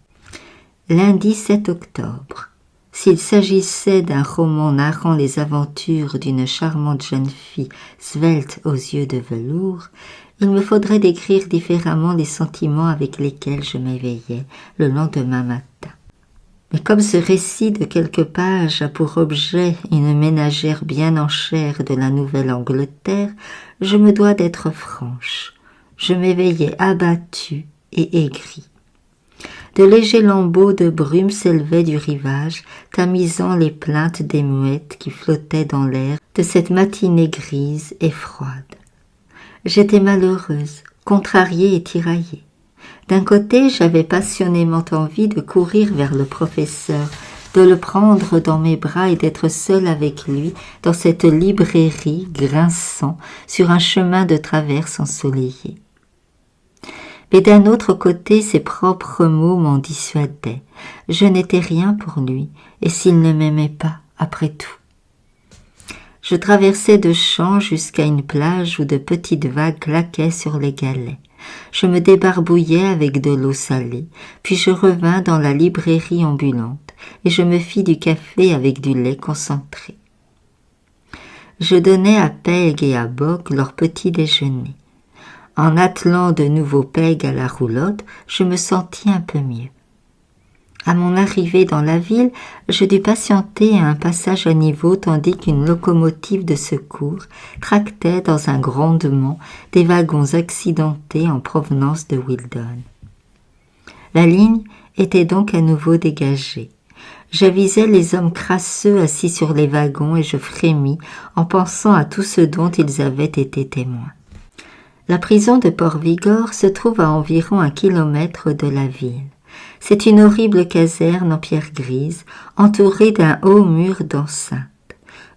Lundi 7 octobre. S'il s'agissait d'un roman narrant les aventures d'une charmante jeune fille svelte aux yeux de velours, il me faudrait décrire différemment les sentiments avec lesquels je m'éveillais le lendemain matin. Mais comme ce récit de quelques pages a pour objet une ménagère bien en chair de la Nouvelle-Angleterre, je me dois d'être franche. Je m'éveillais abattue et aigrie. De légers lambeaux de brume s'élevaient du rivage, tamisant les plaintes des mouettes qui flottaient dans l'air de cette matinée grise et froide. J'étais malheureuse, contrariée et tiraillée. D'un côté, j'avais passionnément envie de courir vers le professeur, de le prendre dans mes bras et d'être seule avec lui dans cette librairie grinçant sur un chemin de traverse ensoleillé. Mais d'un autre côté, ses propres mots m'en dissuadaient. Je n'étais rien pour lui, et s'il ne m'aimait pas, après tout. Je traversais de champs jusqu'à une plage où de petites vagues claquaient sur les galets. Je me débarbouillais avec de l'eau salée, puis je revins dans la librairie ambulante, et je me fis du café avec du lait concentré. Je donnai à Peg et à Bock leur petit déjeuner. En attelant de nouveau Peg à la roulotte, je me sentis un peu mieux. À mon arrivée dans la ville, je dus patienter à un passage à niveau tandis qu'une locomotive de secours tractait dans un grondement des wagons accidentés en provenance de Wildon. La ligne était donc à nouveau dégagée. J'avisai les hommes crasseux assis sur les wagons et je frémis en pensant à tout ce dont ils avaient été témoins. La prison de Port-Vigor se trouve à environ 1 kilomètre de la ville. C'est une horrible caserne en pierre grise, entourée d'un haut mur d'enceinte.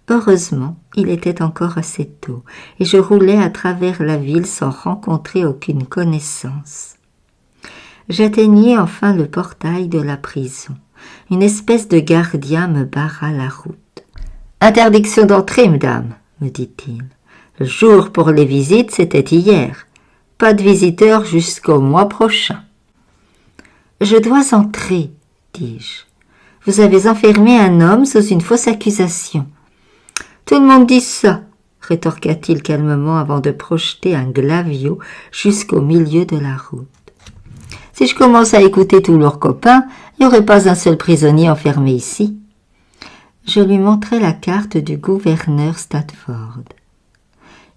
Heureusement, il était encore assez tôt, et je roulais à travers la ville sans rencontrer aucune connaissance. J'atteignis enfin le portail de la prison. Une espèce de gardien me barra la route. Interdiction d'entrée, madame, me dit-il. Le jour pour les visites, c'était hier. Pas de visiteurs jusqu'au mois prochain. Je dois entrer, dis-je. Vous avez enfermé un homme sous une fausse accusation. Tout le monde dit ça, rétorqua-t-il calmement avant de projeter un glavio jusqu'au milieu de la route. Si je commence à écouter tous leurs copains, il n'y aurait pas un seul prisonnier enfermé ici. Je lui montrai la carte du gouverneur Stafford.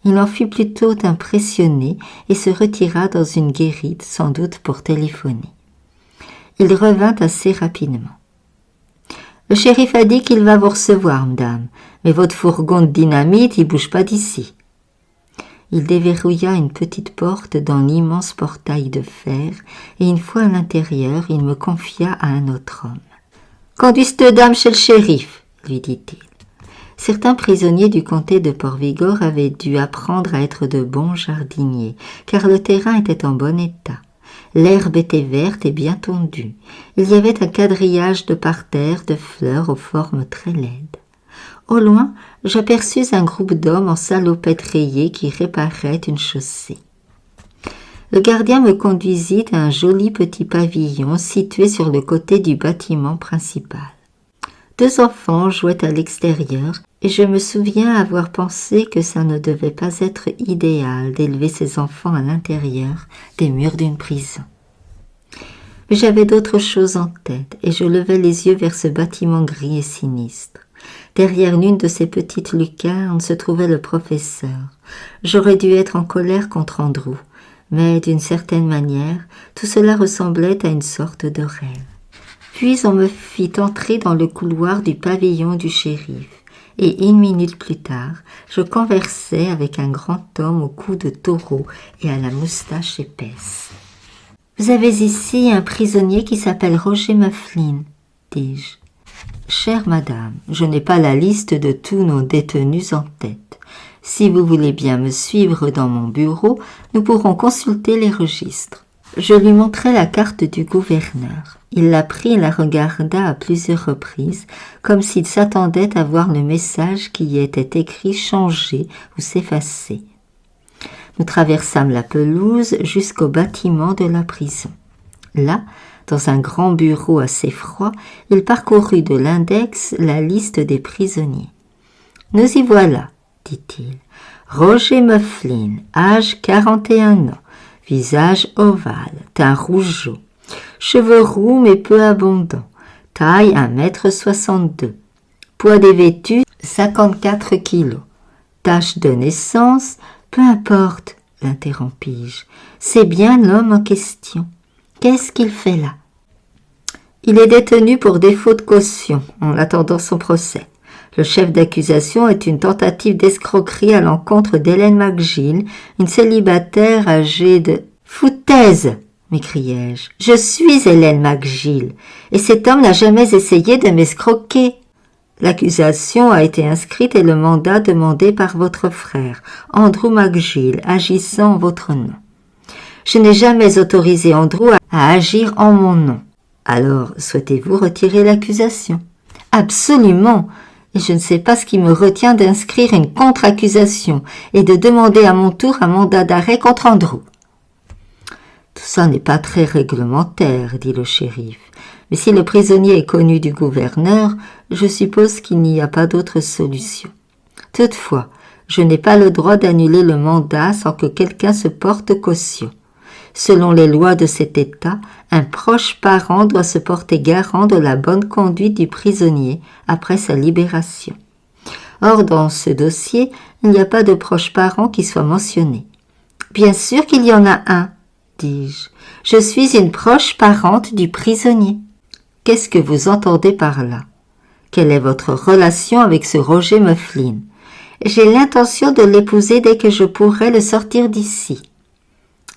Il en fut plutôt impressionné et se retira dans une guérite, sans doute pour téléphoner. Il revint assez rapidement. Le shérif a dit qu'il va vous recevoir, madame, mais votre fourgon de dynamite, il bouge pas d'ici. Il déverrouilla une petite porte dans l'immense portail de fer, et une fois à l'intérieur, il me confia à un autre homme. « Conduis cette dame chez le shérif, » lui dit-il. Certains prisonniers du comté de Port-Vigor avaient dû apprendre à être de bons jardiniers, car le terrain était en bon état. L'herbe était verte et bien tondue. Il y avait un quadrillage de parterres de fleurs aux formes très laides. Au loin, j'aperçus un groupe d'hommes en salopette rayée qui réparaient une chaussée. Le gardien me conduisit à un joli petit pavillon situé sur le côté du bâtiment principal. 2 enfants jouaient à l'extérieur et je me souviens avoir pensé que ça ne devait pas être idéal d'élever ces enfants à l'intérieur des murs d'une prison. Mais j'avais d'autres choses en tête et je levai les yeux vers ce bâtiment gris et sinistre. Derrière l'une de ces petites lucarnes se trouvait le professeur. J'aurais dû être en colère contre Andrew, mais d'une certaine manière, tout cela ressemblait à une sorte de rêve. Puis on me fit entrer dans le couloir du pavillon du shérif, et 1 minute plus tard, je conversais avec un grand homme au cou de taureau et à la moustache épaisse. « Vous avez ici un prisonnier qui s'appelle Roger Mufflin, dis-je. Chère madame, je n'ai pas la liste de tous nos détenus en tête. Si vous voulez bien me suivre dans mon bureau, nous pourrons consulter les registres. » Je lui montrai la carte du gouverneur. Il la prit et la regarda à plusieurs reprises, comme s'il s'attendait à voir le message qui y était écrit changer ou s'effacer. Nous traversâmes la pelouse jusqu'au bâtiment de la prison. Là, dans un grand bureau assez froid, il parcourut de l'index la liste des prisonniers. « Nous y voilà, dit-il. Roger Mufflin, âge 41 ans. Visage ovale, teint rougeaud, cheveux roux mais peu abondants, taille 1,62 m, poids dévêtu 54 kilos, tâche de naissance, peu importe, l'interrompis-je, c'est bien l'homme en question. Qu'est-ce qu'il fait là? Il est détenu pour défaut de caution en attendant son procès. Le chef d'accusation est une tentative d'escroquerie à l'encontre d'Hélène McGill, une célibataire âgée de... « Foutaise !» m'écriai-je. « Je suis Hélène McGill, et cet homme n'a jamais essayé de m'escroquer. L'accusation a été inscrite et le mandat demandé par votre frère, Andrew McGill, agissant en votre nom. Je n'ai jamais autorisé Andrew à agir en mon nom. Alors, souhaitez-vous retirer l'accusation? »« Absolument !» Et je ne sais pas ce qui me retient d'inscrire une contre-accusation et de demander à mon tour un mandat d'arrêt contre Andrew. Tout ça n'est pas très réglementaire, dit le shérif. Mais si le prisonnier est connu du gouverneur, je suppose qu'il n'y a pas d'autre solution. Toutefois, je n'ai pas le droit d'annuler le mandat sans que quelqu'un se porte caution. Selon les lois de cet État, un proche parent doit se porter garant de la bonne conduite du prisonnier après sa libération. Or, dans ce dossier, il n'y a pas de proche parent qui soit mentionné. « Bien sûr qu'il y en a un, dis-je. Je suis une proche parente du prisonnier. » « Qu'est-ce que vous entendez par là? Quelle est votre relation avec ce Roger Mufflin? J'ai l'intention de l'épouser dès que je pourrai le sortir d'ici. »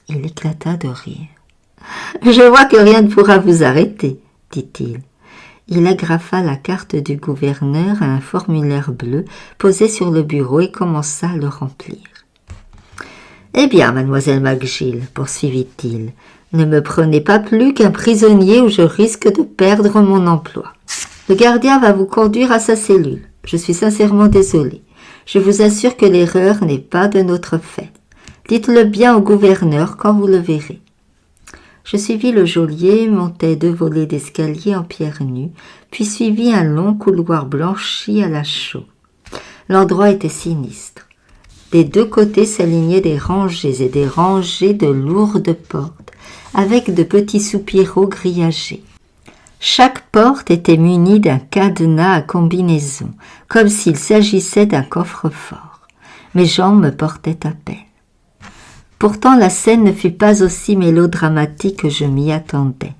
Il éclata de rire. « Je vois que rien ne pourra vous arrêter, dit-il. Il agrafa la carte du gouverneur à un formulaire bleu posé sur le bureau et commença à le remplir. « Eh bien, mademoiselle McGill, poursuivit-il, ne me prenez pas plus qu'un prisonnier ou je risque de perdre mon emploi. Le gardien va vous conduire à sa cellule. Je suis sincèrement désolé. Je vous assure que l'erreur n'est pas de notre fait. Dites-le bien au gouverneur quand vous le verrez. » Je suivis le geôlier, montai 2 volets d'escalier en pierre nue, puis suivis un long couloir blanchi à la chaux. L'endroit était sinistre. Des 2 côtés s'alignaient des rangées et des rangées de lourdes portes, avec de petits soupiraux grillagés. Chaque porte était munie d'un cadenas à combinaison, comme s'il s'agissait d'un coffre-fort. Mes jambes me portaient à peine. Pourtant, la scène ne fut pas aussi mélodramatique que je m'y attendais.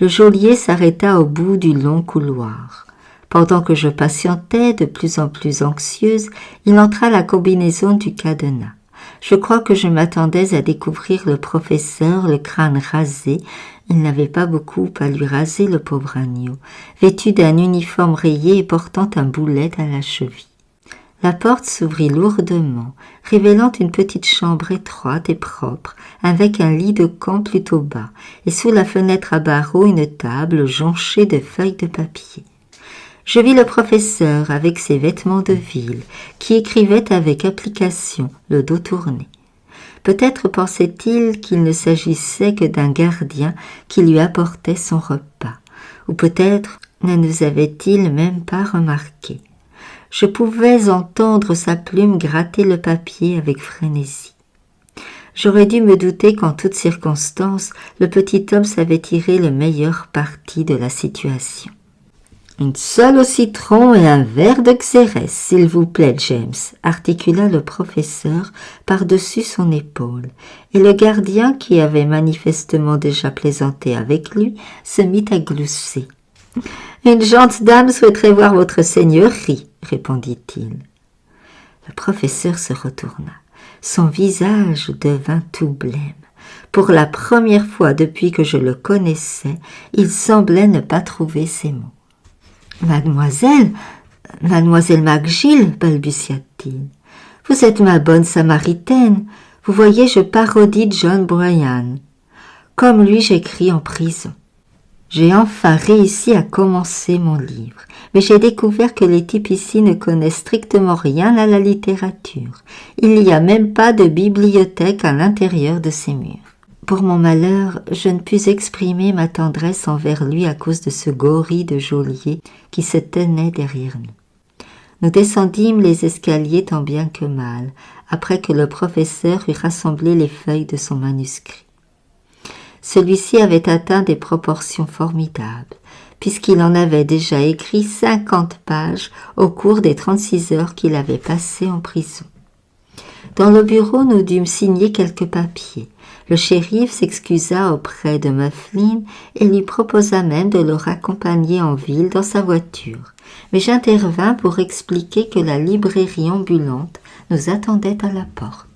Le geôlier s'arrêta au bout du long couloir. Pendant que je patientais, de plus en plus anxieuse, il entra à la combinaison du cadenas. Je crois que je m'attendais à découvrir le professeur, le crâne rasé. Il n'avait pas beaucoup à lui raser, le pauvre agneau, vêtu d'un uniforme rayé et portant un boulet à la cheville. La porte s'ouvrit lourdement, révélant une petite chambre étroite et propre, avec un lit de camp plutôt bas, et sous la fenêtre à barreaux une table jonchée de feuilles de papier. Je vis le professeur avec ses vêtements de ville, qui écrivait avec application, le dos tourné. Peut-être pensait-il qu'il ne s'agissait que d'un gardien qui lui apportait son repas, ou peut-être ne nous avait-il même pas remarqué. Je pouvais entendre sa plume gratter le papier avec frénésie. J'aurais dû me douter qu'en toutes circonstances, le petit homme savait tirer le meilleur parti de la situation. « Une seule au citron et un verre de xérès, s'il vous plaît, James, » articula le professeur par-dessus son épaule, et le gardien, qui avait manifestement déjà plaisanté avec lui, se mit à glousser. « Une gentille dame souhaiterait voir votre seigneurie, » répondit-il. Le professeur se retourna. Son visage devint tout blême. Pour la première fois depuis que je le connaissais, il semblait ne pas trouver ses mots. « Mademoiselle McGill, balbutia-t-il, vous êtes ma bonne Samaritaine. Vous voyez, je parodie John Bryan. Comme lui, j'écris en prison. J'ai enfin réussi à commencer mon livre, mais j'ai découvert que les types ici ne connaissent strictement rien à la littérature. Il n'y a même pas de bibliothèque à l'intérieur de ces murs. Pour mon malheur, je ne pus exprimer ma tendresse envers lui à cause de ce gorille de geôlier qui se tenait derrière nous. Nous descendîmes les escaliers tant bien que mal, après que le professeur eut rassemblé les feuilles de son manuscrit. Celui-ci avait atteint des proportions formidables, puisqu'il en avait déjà écrit 50 pages au cours des 36 heures qu'il avait passées en prison. Dans le bureau, nous dûmes signer quelques papiers. Le shérif s'excusa auprès de Mufflin et lui proposa même de le raccompagner en ville dans sa voiture. Mais j'intervins pour expliquer que la librairie ambulante nous attendait à la porte.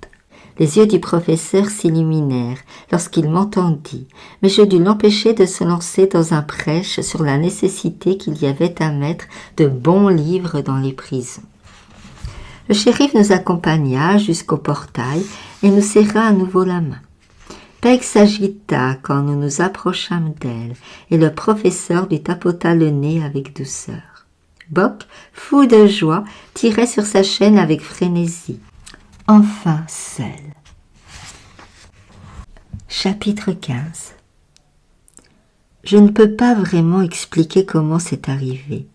Les yeux du professeur s'illuminèrent lorsqu'il m'entendit, mais je dus l'empêcher de se lancer dans un prêche sur la nécessité qu'il y avait à mettre de bons livres dans les prisons. Le shérif nous accompagna jusqu'au portail et nous serra à nouveau la main. Peg s'agita quand nous nous approchâmes d'elle, et le professeur lui tapota le nez avec douceur. Bock, fou de joie, tirait sur sa chaîne avec frénésie. Enfin seul. Chapitre 15. Je ne peux pas vraiment expliquer comment c'est arrivé.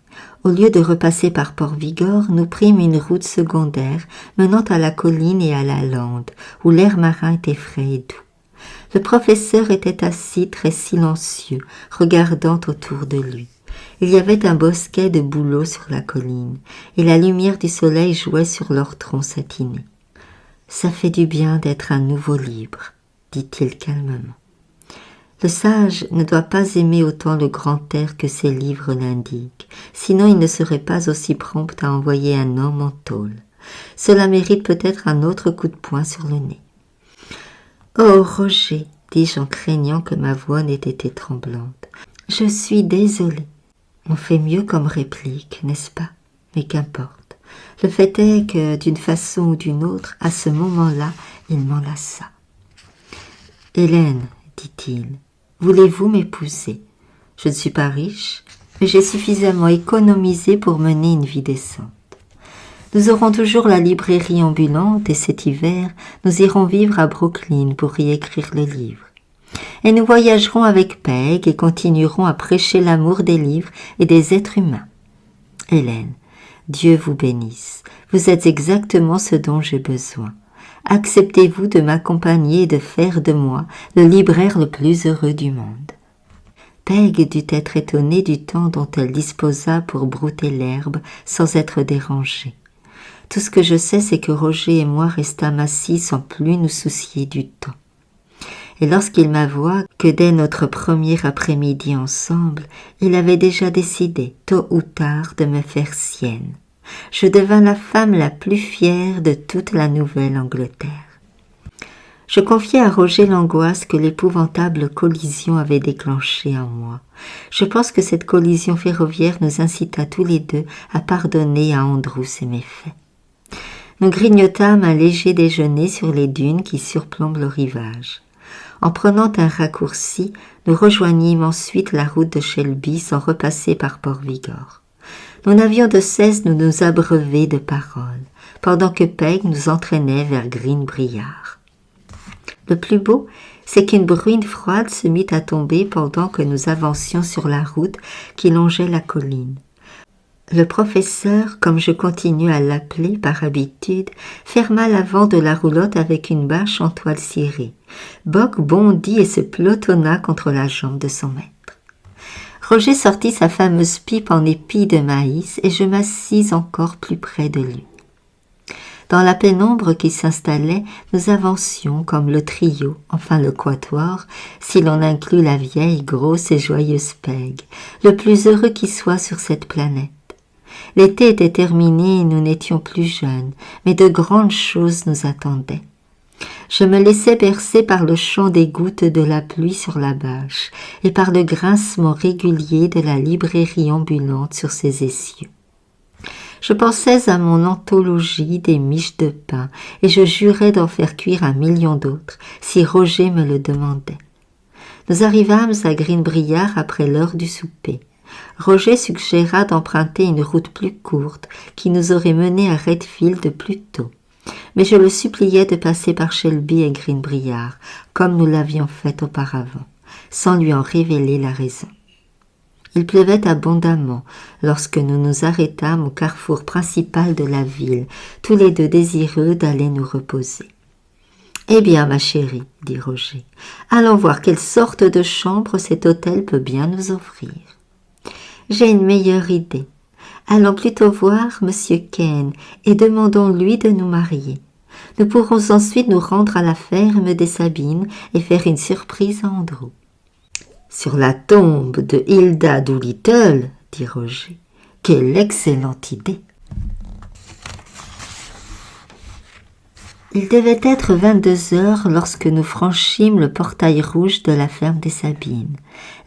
Au lieu de repasser par Port-Vigor, nous prîmes une route secondaire menant à la colline et à la lande, où l'air marin était frais et doux. Le professeur était assis très silencieux, regardant autour de lui. Il y avait un bosquet de bouleaux sur la colline, et la lumière du soleil jouait sur leurs troncs satinés. « Ça fait du bien d'être à nouveau libre, » dit-il calmement. Le sage ne doit pas aimer autant le grand air que ses livres l'indiquent, sinon il ne serait pas aussi prompt à envoyer un homme en tôle. Cela mérite peut-être un autre coup de poing sur le nez. « Oh, Roger, dis-je en craignant que ma voix n'ait été tremblante, je suis désolée. On fait mieux comme réplique, n'est-ce pas? Mais qu'importe. Le fait est que, d'une façon ou d'une autre, à ce moment-là, il m'enlaça. « Hélène, dit-il, voulez-vous m'épouser? Je ne suis pas riche, mais j'ai suffisamment économisé pour mener une vie décente. Nous aurons toujours la librairie ambulante et cet hiver, nous irons vivre à Brooklyn pour y écrire le livre. Et nous voyagerons avec Peg et continuerons à prêcher l'amour des livres et des êtres humains. Hélène, Dieu vous bénisse. Vous êtes exactement ce dont j'ai besoin. Acceptez-vous de m'accompagner et de faire de moi le libraire le plus heureux du monde. Peg dut être étonnée du temps dont elle disposa pour brouter l'herbe sans être dérangée. Tout ce que je sais, c'est que Roger et moi restâmes assis sans plus nous soucier du temps. Et lorsqu'il m'avoua que dès notre premier après-midi ensemble, il avait déjà décidé, tôt ou tard, de me faire sienne, je devins la femme la plus fière de toute la Nouvelle-Angleterre. Je confiai à Roger l'angoisse que l'épouvantable collision avait déclenchée en moi. Je pense que cette collision ferroviaire nous incita tous les deux à pardonner à Andrew ses méfaits. Nous grignotâmes un léger déjeuner sur les dunes qui surplombent le rivage. En prenant un raccourci, nous rejoignîmes ensuite la route de Shelby sans repasser par Port-Vigor. Nous n'avions de cesse de nous abreuver de paroles, pendant que Peg nous entraînait vers Greenbriar. Le plus beau, c'est qu'une bruine froide se mit à tomber pendant que nous avancions sur la route qui longeait la colline. Le professeur, comme je continue à l'appeler par habitude, ferma l'avant de la roulotte avec une bâche en toile cirée. Bock bondit et se pelotonna contre la jambe de son maître. Roger sortit sa fameuse pipe en épi de maïs et je m'assis encore plus près de lui. Dans la pénombre qui s'installait, nous avancions comme le trio, enfin le quatuor, si l'on inclut la vieille, grosse et joyeuse Peg, le plus heureux qui soit sur cette planète. L'été était terminé et nous n'étions plus jeunes, mais de grandes choses nous attendaient. Je me laissais bercer par le chant des gouttes de la pluie sur la bâche et par le grincement régulier de la librairie ambulante sur ses essieux. Je pensais à mon anthologie des miches de pain et je jurais d'en faire cuire 1 million d'autres si Roger me le demandait. Nous arrivâmes à Greenbriar après l'heure du souper. Roger suggéra d'emprunter une route plus courte qui nous aurait menés à Redfield plus tôt. Mais je le suppliai de passer par Shelby et Greenbriar, comme nous l'avions fait auparavant, sans lui en révéler la raison. Il pleuvait abondamment lorsque nous nous arrêtâmes au carrefour principal de la ville, tous les deux désireux d'aller nous reposer. « Eh bien, ma chérie, dit Roger, allons voir quelle sorte de chambre cet hôtel peut bien nous offrir. »« J'ai une meilleure idée. Allons plutôt voir Monsieur Kane et demandons-lui de nous marier. Nous pourrons ensuite nous rendre à la ferme des Sabines et faire une surprise à Andrew. »« Sur la tombe de Hilda Doolittle, dit Roger. Quelle excellente idée !» Il devait être 22 heures lorsque nous franchîmes le portail rouge de la ferme des Sabines.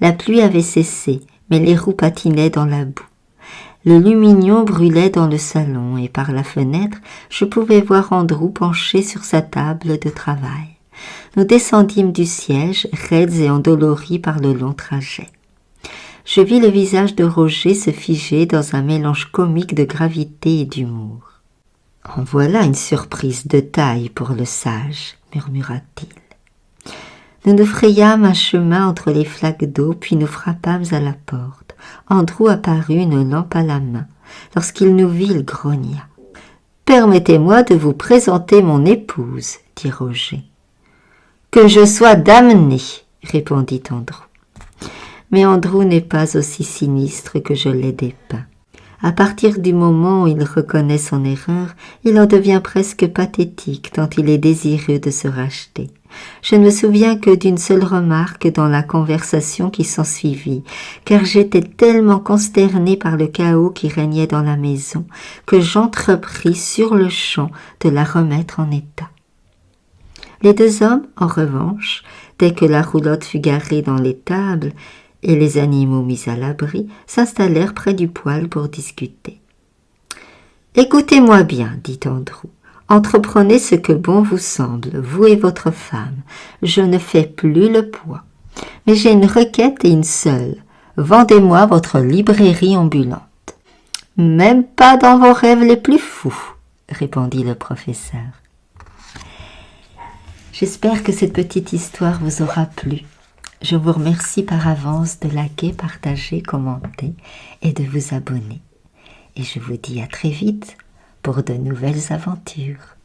La pluie avait cessé, mais les roues patinaient dans la boue. Le lumignon brûlait dans le salon et par la fenêtre, je pouvais voir Andrew penché sur sa table de travail. Nous descendîmes du siège, raides et endoloris par le long trajet. Je vis le visage de Roger se figer dans un mélange comique de gravité et d'humour. « En voilà une surprise de taille pour le sage, » murmura-t-il. Nous nous frayâmes un chemin entre les flaques d'eau, puis nous frappâmes à la porte. Andrew apparut une lampe à la main. Lorsqu'il nous vit, il grogna. « Permettez-moi de vous présenter mon épouse, » dit Roger. « Que je sois damné, » répondit Andrew. Mais Andrew n'est pas aussi sinistre que je l'ai dépeint. À partir du moment où il reconnaît son erreur, il en devient presque pathétique tant il est désireux de se racheter. Je ne me souviens que d'une seule remarque dans la conversation qui s'ensuivit, car j'étais tellement consternée par le chaos qui régnait dans la maison que j'entrepris sur-le-champ de la remettre en état. Les deux hommes, en revanche, dès que la roulotte fut garée dans l'étable et les animaux mis à l'abri, s'installèrent près du poêle pour discuter. « Écoutez-moi bien, dit Andrew. Entreprenez ce que bon vous semble, vous et votre femme. Je ne fais plus le poids. Mais j'ai une requête et une seule. Vendez-moi votre librairie ambulante. » « Même pas dans vos rêves les plus fous, répondit le professeur. J'espère que cette petite histoire vous aura plu. Je vous remercie par avance de liker, partager, commenter et de vous abonner. Et je vous dis à très vite pour de nouvelles aventures.